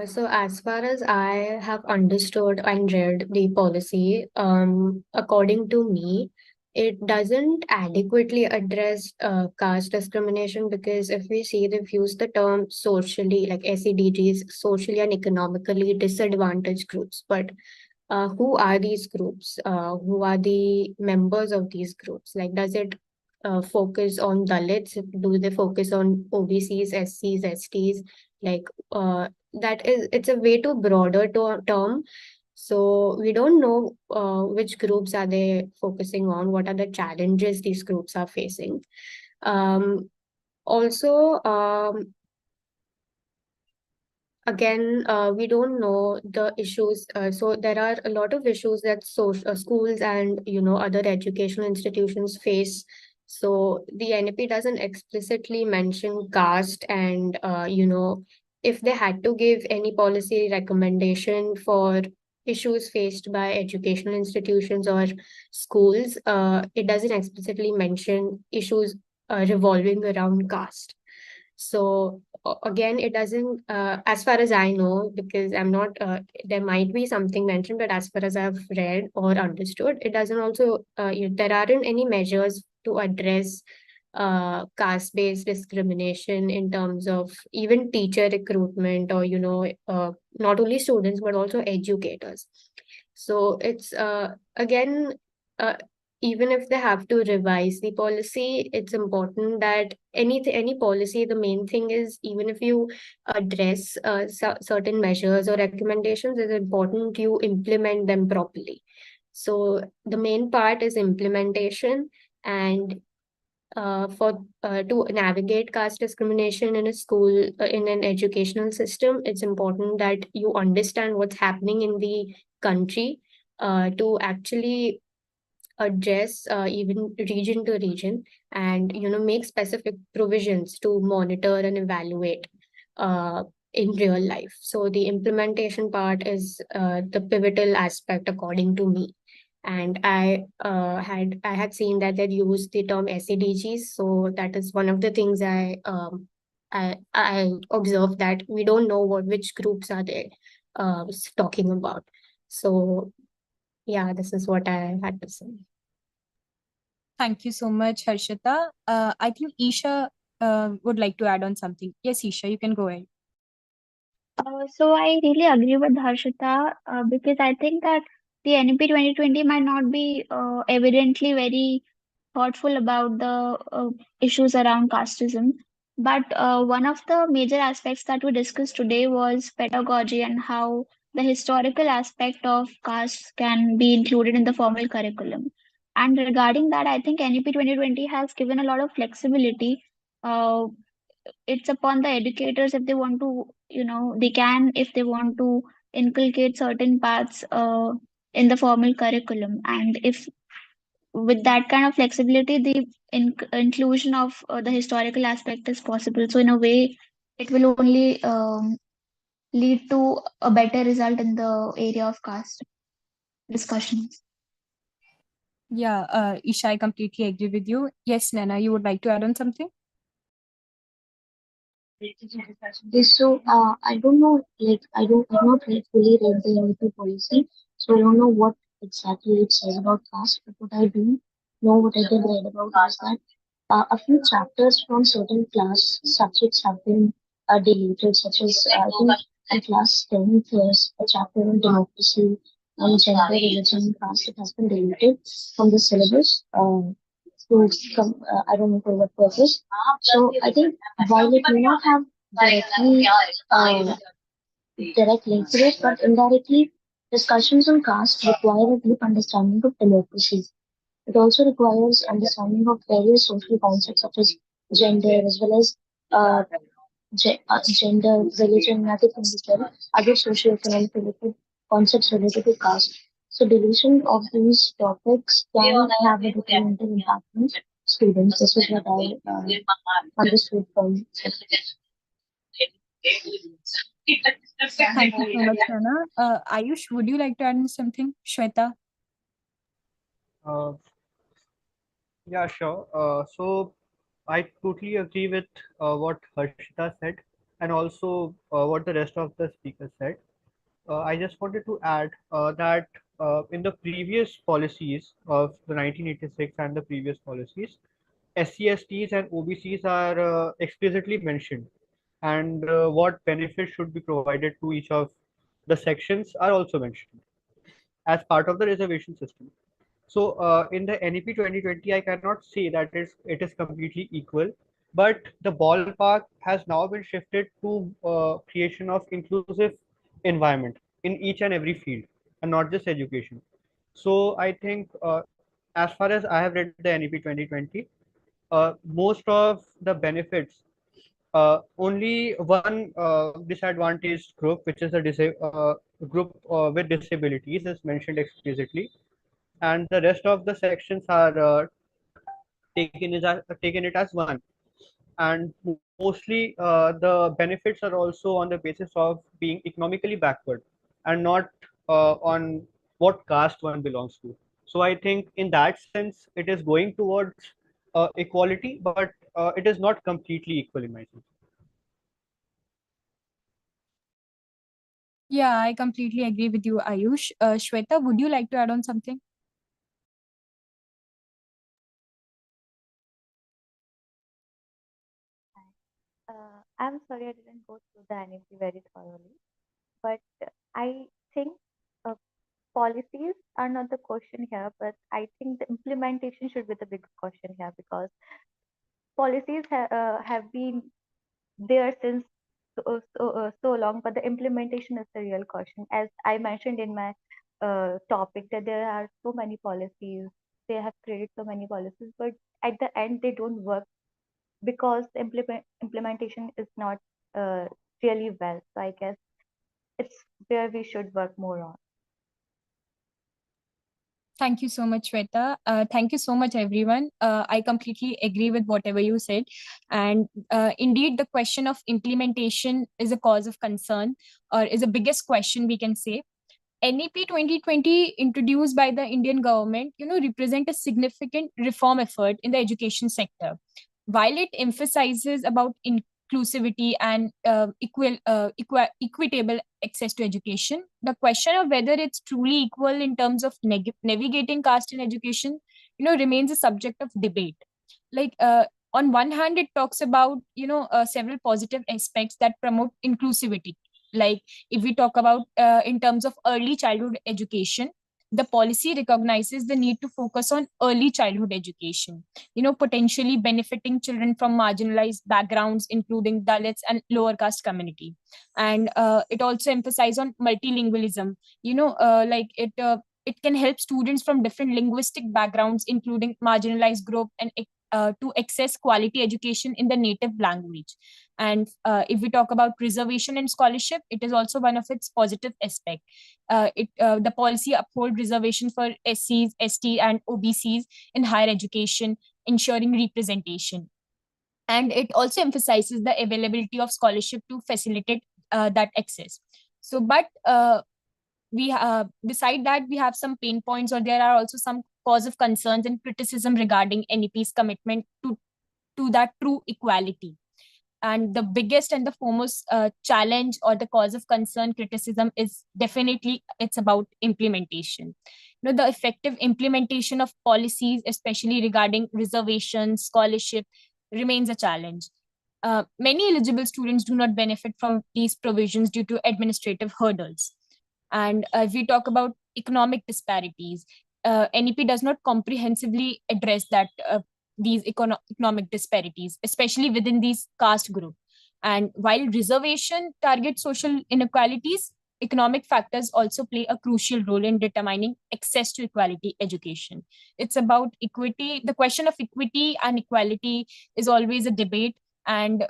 So as far as I have understood and read the policy, according to me, it doesn't adequately address caste discrimination, because if we see, they've used the term socially, like SEDGs, socially and economically disadvantaged groups. But who are these groups? Who are the members of these groups? Like, does it focus on Dalits? Do they focus on OBCs, SCs, STs? Like that is it's a way too broader term. So we don't know which groups are they focusing on, what are the challenges these groups are facing. Also, again, we don't know the issues. So there are a lot of issues that schools and other educational institutions face. So the NEP doesn't explicitly mention caste, and if they had to give any policy recommendation for issues faced by educational institutions or schools, it doesn't explicitly mention issues revolving around caste. So again, it doesn't, as far as I know, because I'm not, there might be something mentioned, but as far as I've read or understood, it doesn't also, there aren't any measures to address caste-based discrimination in terms of even teacher recruitment or, not only students, but also educators. So it's, again, uh, even if they have to revise the policy, it's important that any policy, the main thing is, even if you address certain measures or recommendations, it's important you implement them properly. So the main part is implementation, and for to navigate caste discrimination in a school, in an educational system, it's important that you understand what's happening in the country, to actually address even region to region, and make specific provisions to monitor and evaluate uh, in real life. So the implementation part is the pivotal aspect according to me. And I had seen that they used the term SEDGs, so that is one of the things I observed, that we don't know which groups are they talking about. So yeah, this is what I had to say. Thank you so much, Harshita. I think Isha would like to add on something. Yes, Isha, you can go ahead. So I really agree with Harshita, because I think that the NEP 2020 might not be evidently very thoughtful about the issues around casteism. But one of the major aspects that we discussed today was pedagogy and how the historical aspect of caste can be included in the formal curriculum. And regarding that, I think NEP 2020 has given a lot of flexibility. Uh, it's upon the educators if they want to, they can, if they want to inculcate certain paths in the formal curriculum. And if with that kind of flexibility, the inclusion of the historical aspect is possible. So in a way, it will only lead to a better result in the area of caste discussions. Yeah, Isha, I completely agree with you. Yes, Nana, you would like to add on something? Yes, so I don't know, like I've not fully read the NEP policy, so I don't know what exactly it says about caste. But what I do know, what I did read about is that a few chapters from certain class subjects have been deleted, such as I think in class 10th there's a chapter on democracy, on gender, religion, caste. It has been deleted from the syllabus. To some, I don't know for what purpose. So I think while it may not have directly direct link to it, but indirectly, discussions on caste require a deep understanding of democracy. It also requires understanding of various social concepts such as gender, as well as uh, gender, religion, and other things as well, other socio-economic related concepts related to caste. So deletion of these topics can have a detrimental impact on students. This is what I understood from Thank you so much, Nana. Ayush, would you like to add on something? Shweta? Uh, yeah, sure. So I totally agree with what Harshita said, and also what the rest of the speakers said. I just wanted to add that in the previous policies of the 1986 and the previous policies, SCSTs and OBCs are explicitly mentioned, and what benefits should be provided to each of the sections are also mentioned as part of the reservation system. So in the NEP 2020, I cannot say that it is completely equal, but the ballpark has now been shifted to creation of inclusive environment in each and every field, and not just education. So I think, as far as I have read the NEP 2020, most of the benefits, only one disadvantaged group, which is a group with disabilities, is mentioned explicitly, and the rest of the sections are taken it as one. And mostly the benefits are also on the basis of being economically backward, and not on what caste one belongs to. So I think in that sense it is going towards equality, but it is not completely equal in my sense. Yeah, I completely agree with you, Ayush. Shweta, would you like to add on something? I'm sorry I didn't go through the NEP very thoroughly, but I think uh, policies are not the question here, but I think the implementation should be the big question here, because policies have been there since so long, but the implementation is the real question. As I mentioned in my topic, that there are so many policies, they have created so many policies, but at the end they don't work because the implementation is not uh, really well. So I guess it's where we should work more on. Thank you so much, Shweta. Thank you so much, everyone. I completely agree with whatever you said. And indeed, the question of implementation is a cause of concern, or is the biggest question we can say. NEP 2020 introduced by the Indian government, represent a significant reform effort in the education sector. While it emphasizes about inclusivity and equitable access to education, the question of whether it's truly equal in terms of navigating caste in education, remains a subject of debate. Like on one hand, it talks about several positive aspects that promote inclusivity. Like if we talk about in terms of early childhood education, the policy recognizes the need to focus on early childhood education, potentially benefiting children from marginalized backgrounds, including Dalits and lower caste community. And it also emphasizes on multilingualism, it can help students from different linguistic backgrounds, including marginalized group, and to access quality education in the native language. And if we talk about reservation and scholarship, it is also one of its positive aspect. The policy uphold reservation for SCs, ST, and OBCs in higher education, ensuring representation. And it also emphasizes the availability of scholarship to facilitate that access. So, but we beside that, we have some pain points, or there are also some cause of concerns and criticism regarding NEP's commitment to that true equality. And the biggest and the foremost challenge, or the cause of concern, criticism, is definitely it's about implementation. The effective implementation of policies, especially regarding reservations, scholarship, remains a challenge. Many eligible students do not benefit from these provisions due to administrative hurdles. And if we talk about economic disparities, NEP does not comprehensively address that these economic disparities, especially within these caste group. And while reservation targets social inequalities, economic factors also play a crucial role in determining access to equality education. It's about equity. The question of equity and equality is always a debate. And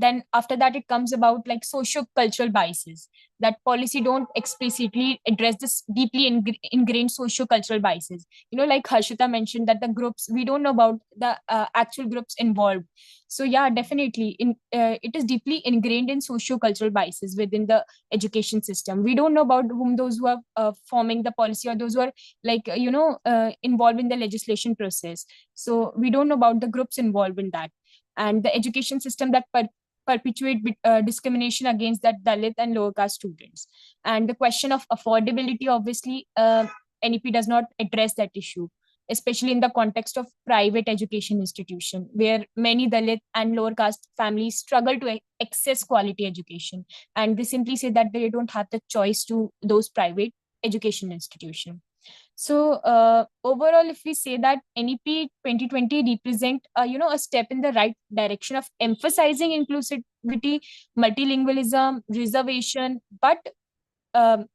then after that, it comes about like socio-cultural biases. That policy don't explicitly address this deeply ingrained socio-cultural biases. Like Harshita mentioned, that the groups, we don't know about the actual groups involved. So yeah, definitely it is deeply ingrained in socio-cultural biases within the education system. We don't know about whom those who are forming the policy, or those who are like involved in the legislation process. So we don't know about the groups involved in that. And the education system that perpetuate discrimination against that Dalit and lower caste students. And the question of affordability, obviously, NEP does not address that issue, especially in the context of private education institution, where many Dalit and lower caste families struggle to access quality education. And they simply say that they don't have the choice to those private education institution. So overall, if we say that NEP 2020 represent a step in the right direction of emphasizing inclusivity, multilingualism, reservation, but um,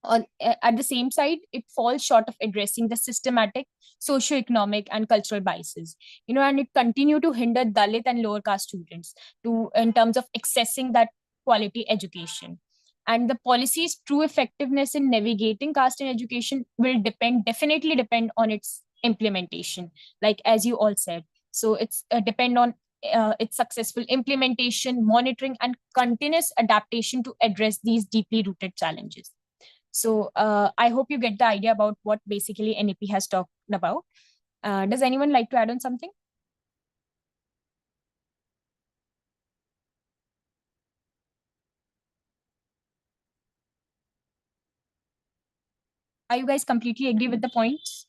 at the same side, it falls short of addressing the systematic socioeconomic and cultural biases, and it continue to hinder Dalit and lower caste students to in terms of accessing that quality education. And the policy's true effectiveness in navigating caste in education will definitely depend on its implementation, like as you all said. So it's depend on its successful implementation, monitoring, and continuous adaptation to address these deeply rooted challenges. So I hope you get the idea about what basically NEP has talked about. Does anyone like to add on something? Are you guys completely agree with the points?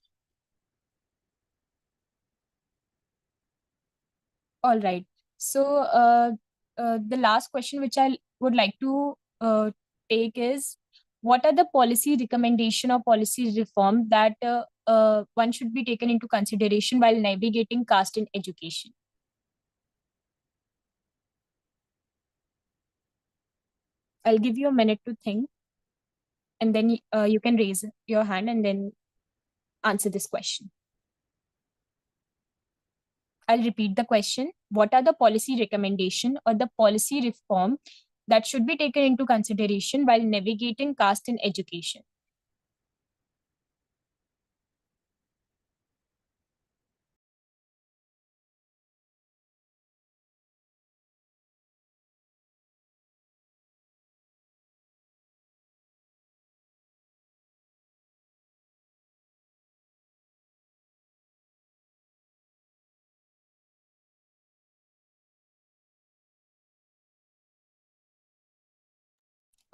All right. So the last question which I would like to take is, what are the policy recommendation or policy reform that one should be taken into consideration while navigating caste in education? I'll give you a minute to think, and then you can raise your hand and then answer this question. I'll repeat the question. What are the policy recommendation or the policy reform that should be taken into consideration while navigating caste in education?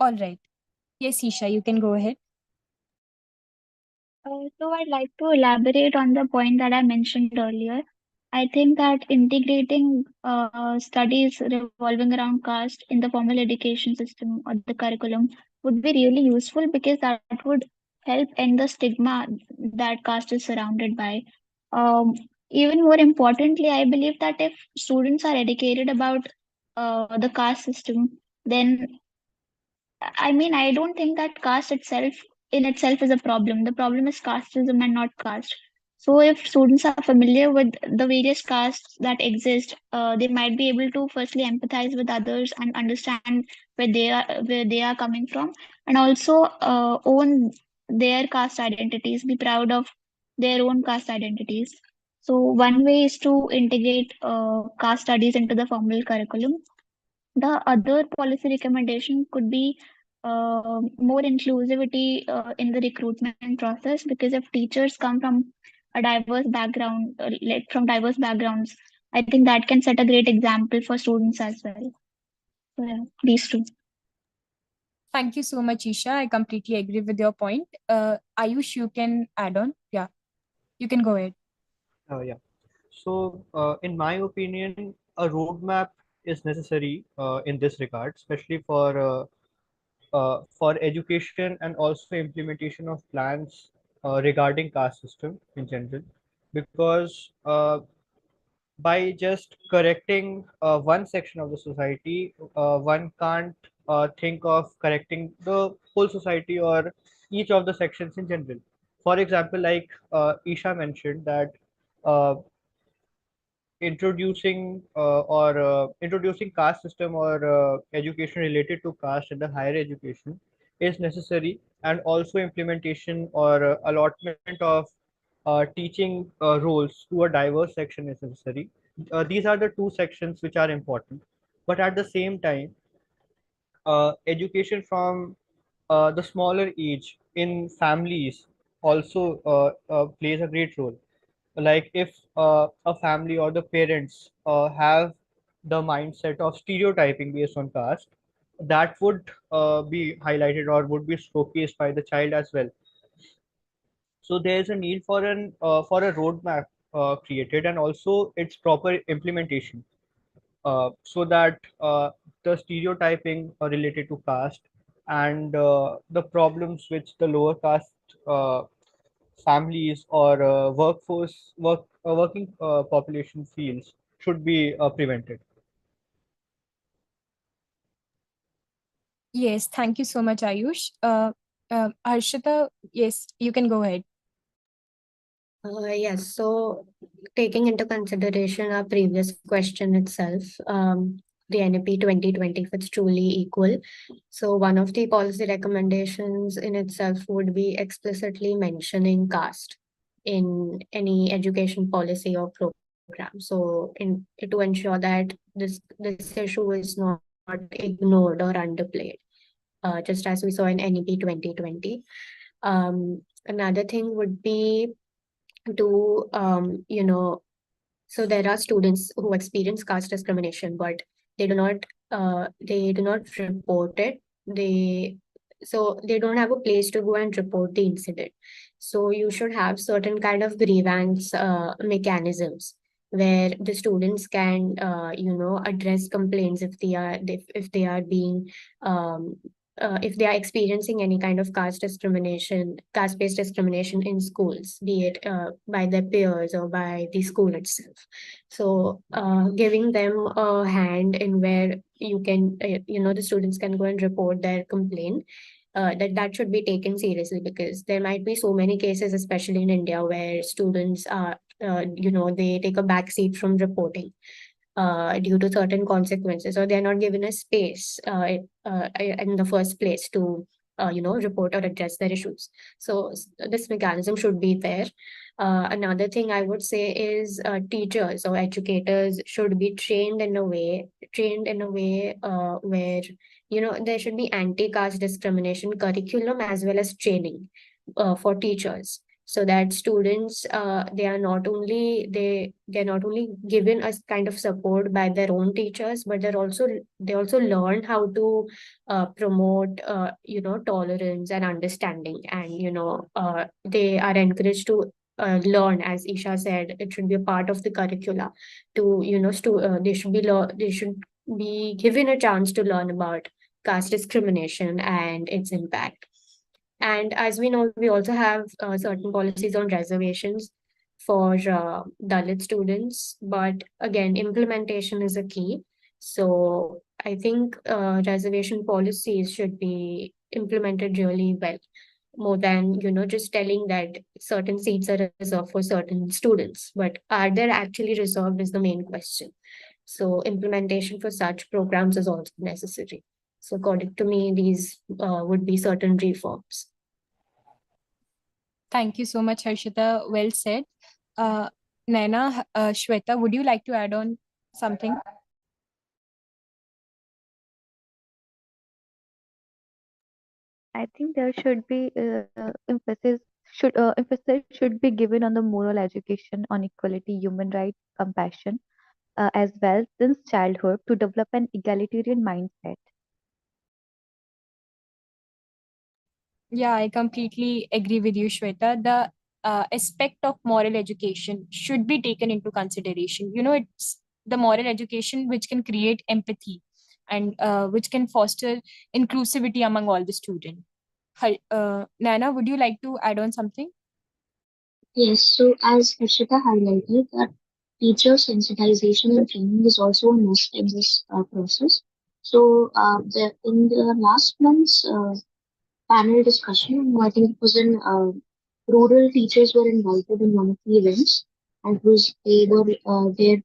All right. Yes, Isha, you can go ahead. So I'd like to elaborate on the point that I mentioned earlier. I think that integrating studies revolving around caste in the formal education system or the curriculum would be really useful, because that would help end the stigma that caste is surrounded by. Um, Even more importantly, I believe that if students are educated about the caste system, then I don't think that caste itself in itself is a problem. The problem is casteism and not caste. So if students are familiar with the various castes that exist, they might be able to firstly empathize with others and understand where they are coming from, and also own their caste identities, be proud of their own caste identities. So one way is to integrate caste studies into the formal curriculum. The other policy recommendation could be more inclusivity in the recruitment process, because if teachers come from a diverse background, from diverse backgrounds, I think that can set a great example for students as well. So, yeah, these two. Thank you so much, Isha. I completely agree with your point. Ayush, you can add on. Yeah, you can go ahead. Yeah. So, in my opinion, a roadmap is necessary in this regard, especially for education and also implementation of plans regarding caste system in general, because by just correcting one section of the society, one can't think of correcting the whole society or each of the sections in general. For example, like Isha mentioned that uh, introducing caste system or education related to caste in the higher education is necessary, and also implementation or allotment of teaching roles to a diverse section is necessary. These are the two sections which are important, but at the same time, education from the smaller age in families also plays a great role. Like if a family or the parents have the mindset of stereotyping based on caste, that would be highlighted or would be showcased by the child as well. So there is a need for a roadmap created, and also its proper implementation, so that the stereotyping related to caste and the problems which the lower caste families or working population feels should be prevented. Yes, thank you so much, Ayush. Harshita, yes, you can go ahead. Yes, so taking into consideration our previous question itself, the NEP 2020, if it's truly equal. So, one of the policy recommendations in itself would be explicitly mentioning caste in any education policy or program. So, to ensure that this issue is not ignored or underplayed, just as we saw in NEP 2020. Another thing would be to so there are students who experience caste discrimination, but they do not report it. They don't have a place to go and report the incident. So you should have certain kind of grievance mechanisms where the students can address complaints if they are being um, if they are experiencing any kind of caste-based discrimination in schools, be it by their peers or by the school itself. So, giving them a hand in where the students can go and report their complaint, that should be taken seriously, because there might be so many cases, especially in India, where students are, they take a back seat from reporting due to certain consequences, or they're not given a space in the first place to report or address their issues. So this mechanism should be there. Another thing I would say is teachers or educators should be trained in a way where there should be anti-caste discrimination curriculum as well as training for teachers, so that students they're not only given a kind of support by their own teachers, but they also learn how to promote tolerance and understanding, and they are encouraged to learn. As Isha said, it should be a part of the curricula to they should be given a chance to learn about caste discrimination and its impact. And as we know, we also have certain policies on reservations for Dalit students. But again, implementation is a key. So I think reservation policies should be implemented really well, more than just telling that certain seats are reserved for certain students. But are they actually reserved is the main question. So implementation for such programs is also necessary. So according to me, these would be certain reforms. Thank you so much, Harshita. Well said. Uh, Naina, Shweta, would you like to add on something? I think there should be emphasis should be given on the moral education on equality, human rights, compassion, as well since childhood to develop an egalitarian mindset. Yeah, I completely agree with you, Shweta. The aspect of moral education should be taken into consideration. It's the moral education which can create empathy and which can foster inclusivity among all the students. Nana, would you like to add on something? Yes, so as Harshita highlighted, that teacher sensitization and training is also a must in this process. So, in the last month's panel discussion, I think it was in rural teachers were invited in one of the events, and it was they were there.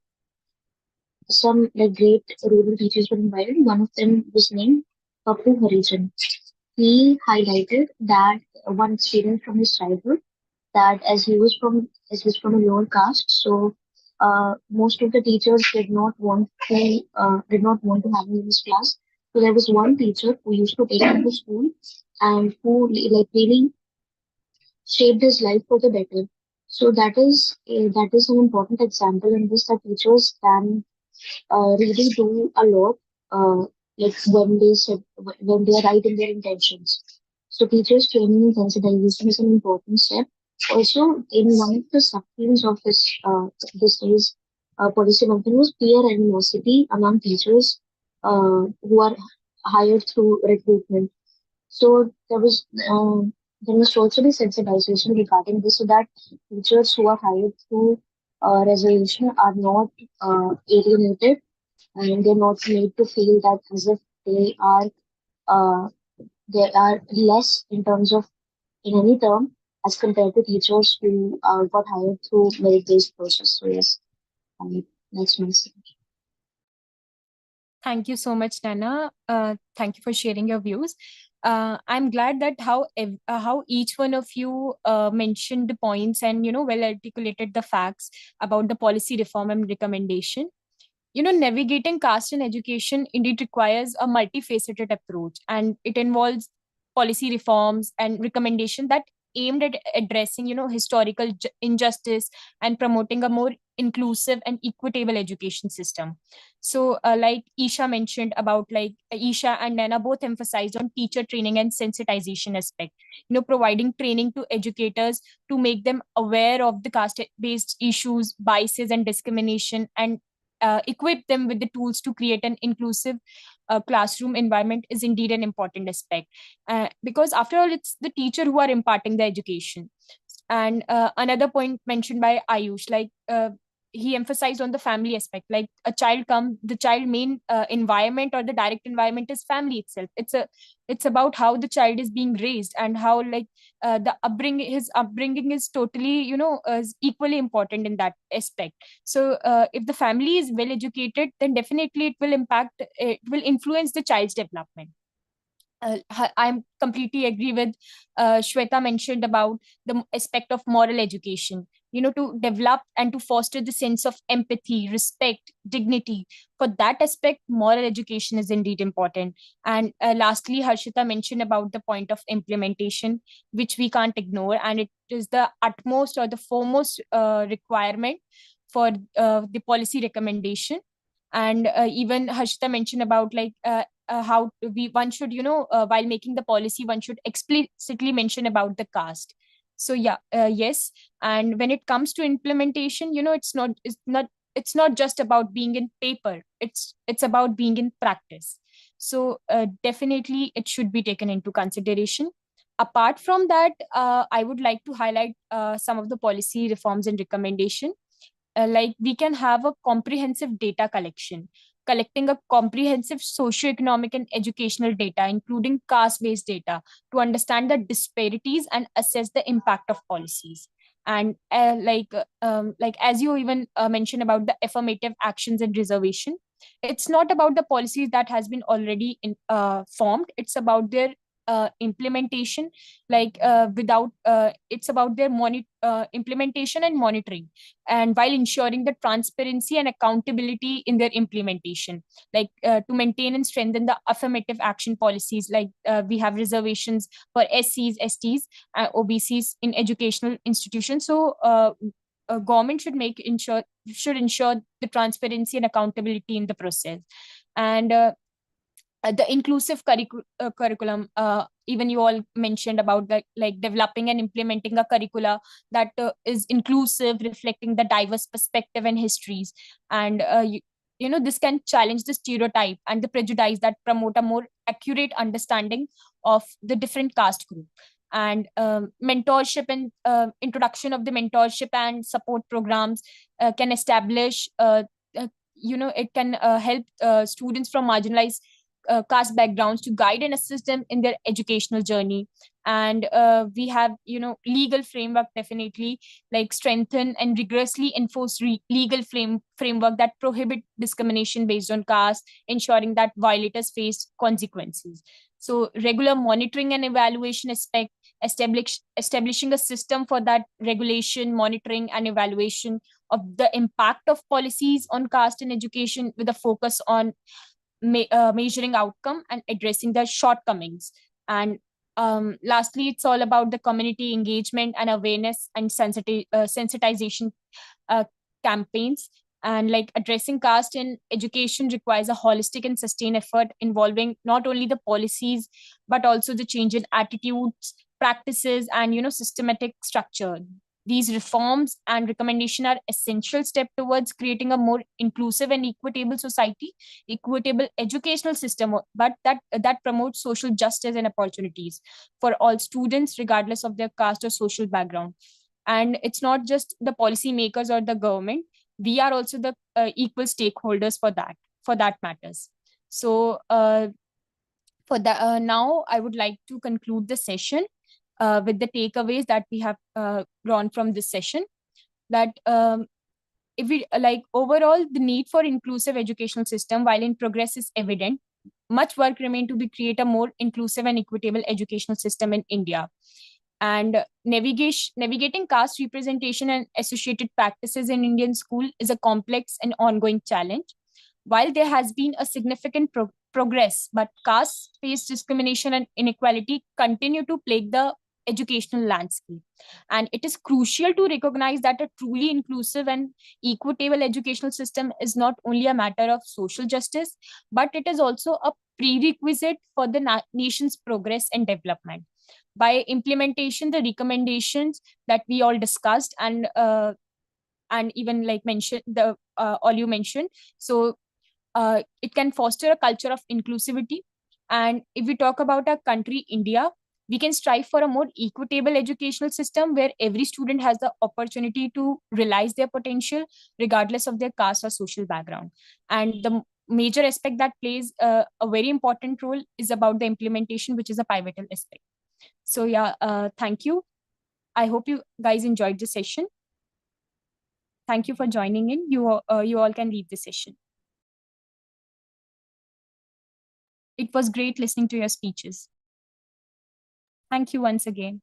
Some like great rural teachers were invited. One of them was named Papu Harijan. He highlighted that one experience from his childhood, that as he was from a lower caste, so most of the teachers did not want to have him in his class. So there was one teacher who used to take him to school and who like really shaped his life for the better. So that is an important example in this, that teachers can really do a lot, like when they are right in their intentions. So teachers training and sensitization is an important step. Also, in one of the sub-themes of this day's policy conference was peer animosity among teachers who are hired through recruitment. So there was There must also be sensitization regarding this so that teachers who are hired through reservation are not alienated and they're not made to feel that as if uh, they are less in terms of in any term as compared to teachers who got hired through merit-based process. So yes, that's my message. Thank you so much, Nana. Thank you for sharing your views. I'm glad that how each one of you mentioned the points and well articulated the facts about the policy reform and recommendation. Navigating caste in education indeed requires a multifaceted approach, and it involves policy reforms and recommendation that aimed at addressing historical injustice and promoting a more inclusive and equitable education system. So like Isha mentioned about, like Isha and Nana both emphasized on teacher training and sensitization aspect, providing training to educators to make them aware of the caste based issues, biases and discrimination, and equip them with the tools to create an inclusive classroom environment is indeed an important aspect, because after all it's the teacher who are imparting the education. And another point mentioned by Ayush, like he emphasized on the family aspect, like the child main environment or the direct environment is family itself. It's about how the child is being raised and how, like the upbringing his upbringing is totally is equally important in that aspect. So if the family is well educated, then definitely it will influence the child's development. I'm completely agree with Shweta mentioned about the aspect of moral education. To develop and to foster the sense of empathy, respect, dignity. For that aspect, moral education is indeed important. And lastly, Harshita mentioned about the point of implementation, which we can't ignore, and it is the utmost or the foremost requirement for the policy recommendation. And even Harshita mentioned about, like how we one should while making the policy, one should explicitly mention about the caste. So yeah, yes. And when it comes to implementation, it's not just about being in paper, it's about being in practice. So definitely it should be taken into consideration. Apart from that, I would like to highlight some of the policy reforms and recommendation. Like we can have a comprehensive data collection, collecting a comprehensive socioeconomic and educational data, including caste based data, to understand the disparities and assess the impact of policies. And like as you even mentioned about the affirmative actions and reservation, it's not about the policies that has been already formed, it's about their implementation. Like without it's about their implementation and monitoring, and while ensuring the transparency and accountability in their implementation, like to maintain and strengthen the affirmative action policies. Like we have reservations for SCs, STs, OBCs in educational institutions. So government should ensure the transparency and accountability in the process. And the inclusive curriculum, even you all mentioned about that, like developing and implementing a curricula that is inclusive, reflecting the diverse perspective and histories. And this can challenge the stereotype and the prejudice that promote a more accurate understanding of the different caste group. And mentorship and introduction of the mentorship and support programs can establish it can help students from marginalized caste backgrounds to guide and assist them in their educational journey. And we have legal framework, definitely, like strengthen and rigorously enforce legal framework that prohibit discrimination based on caste, ensuring that violators face consequences. So regular monitoring and evaluation aspect, establishing a system for that regulation, monitoring and evaluation of the impact of policies on caste in education, with a focus on measuring outcome and addressing the shortcomings. And lastly, it's all about the community engagement and awareness and sensitization uh, campaigns. And like addressing caste in education requires a holistic and sustained effort involving not only the policies, but also the change in attitudes, practices, and systematic structure. These reforms and recommendation are essential step towards creating a more inclusive and equitable society, equitable educational system, but that promotes social justice and opportunities for all students, regardless of their caste or social background. And it's not just the policymakers or the government; we are also the equal stakeholders for that matters. So for that, now I would like to conclude the session with the takeaways that we have drawn from this session. That if we like overall, the need for inclusive educational system, while in progress, is evident. Much work remains to be create a more inclusive and equitable educational system in India. And navigating caste representation and associated practices in Indian school is a complex and ongoing challenge. While there has been a significant progress, but caste-based discrimination and inequality continue to plague the educational landscape. And it is crucial to recognize that a truly inclusive and equitable educational system is not only a matter of social justice, but it is also a prerequisite for the nation's progress and development. By implementation, the recommendations that we all discussed and even like mentioned the all you mentioned, so it can foster a culture of inclusivity. And if we talk about our country, India, we can strive for a more equitable educational system where every student has the opportunity to realize their potential, regardless of their caste or social background. And the major aspect that plays a very important role is about the implementation, which is a pivotal aspect. So yeah, thank you. I hope you guys enjoyed the session. Thank you for joining in. You all can leave the session. It was great listening to your speeches. Thank you once again.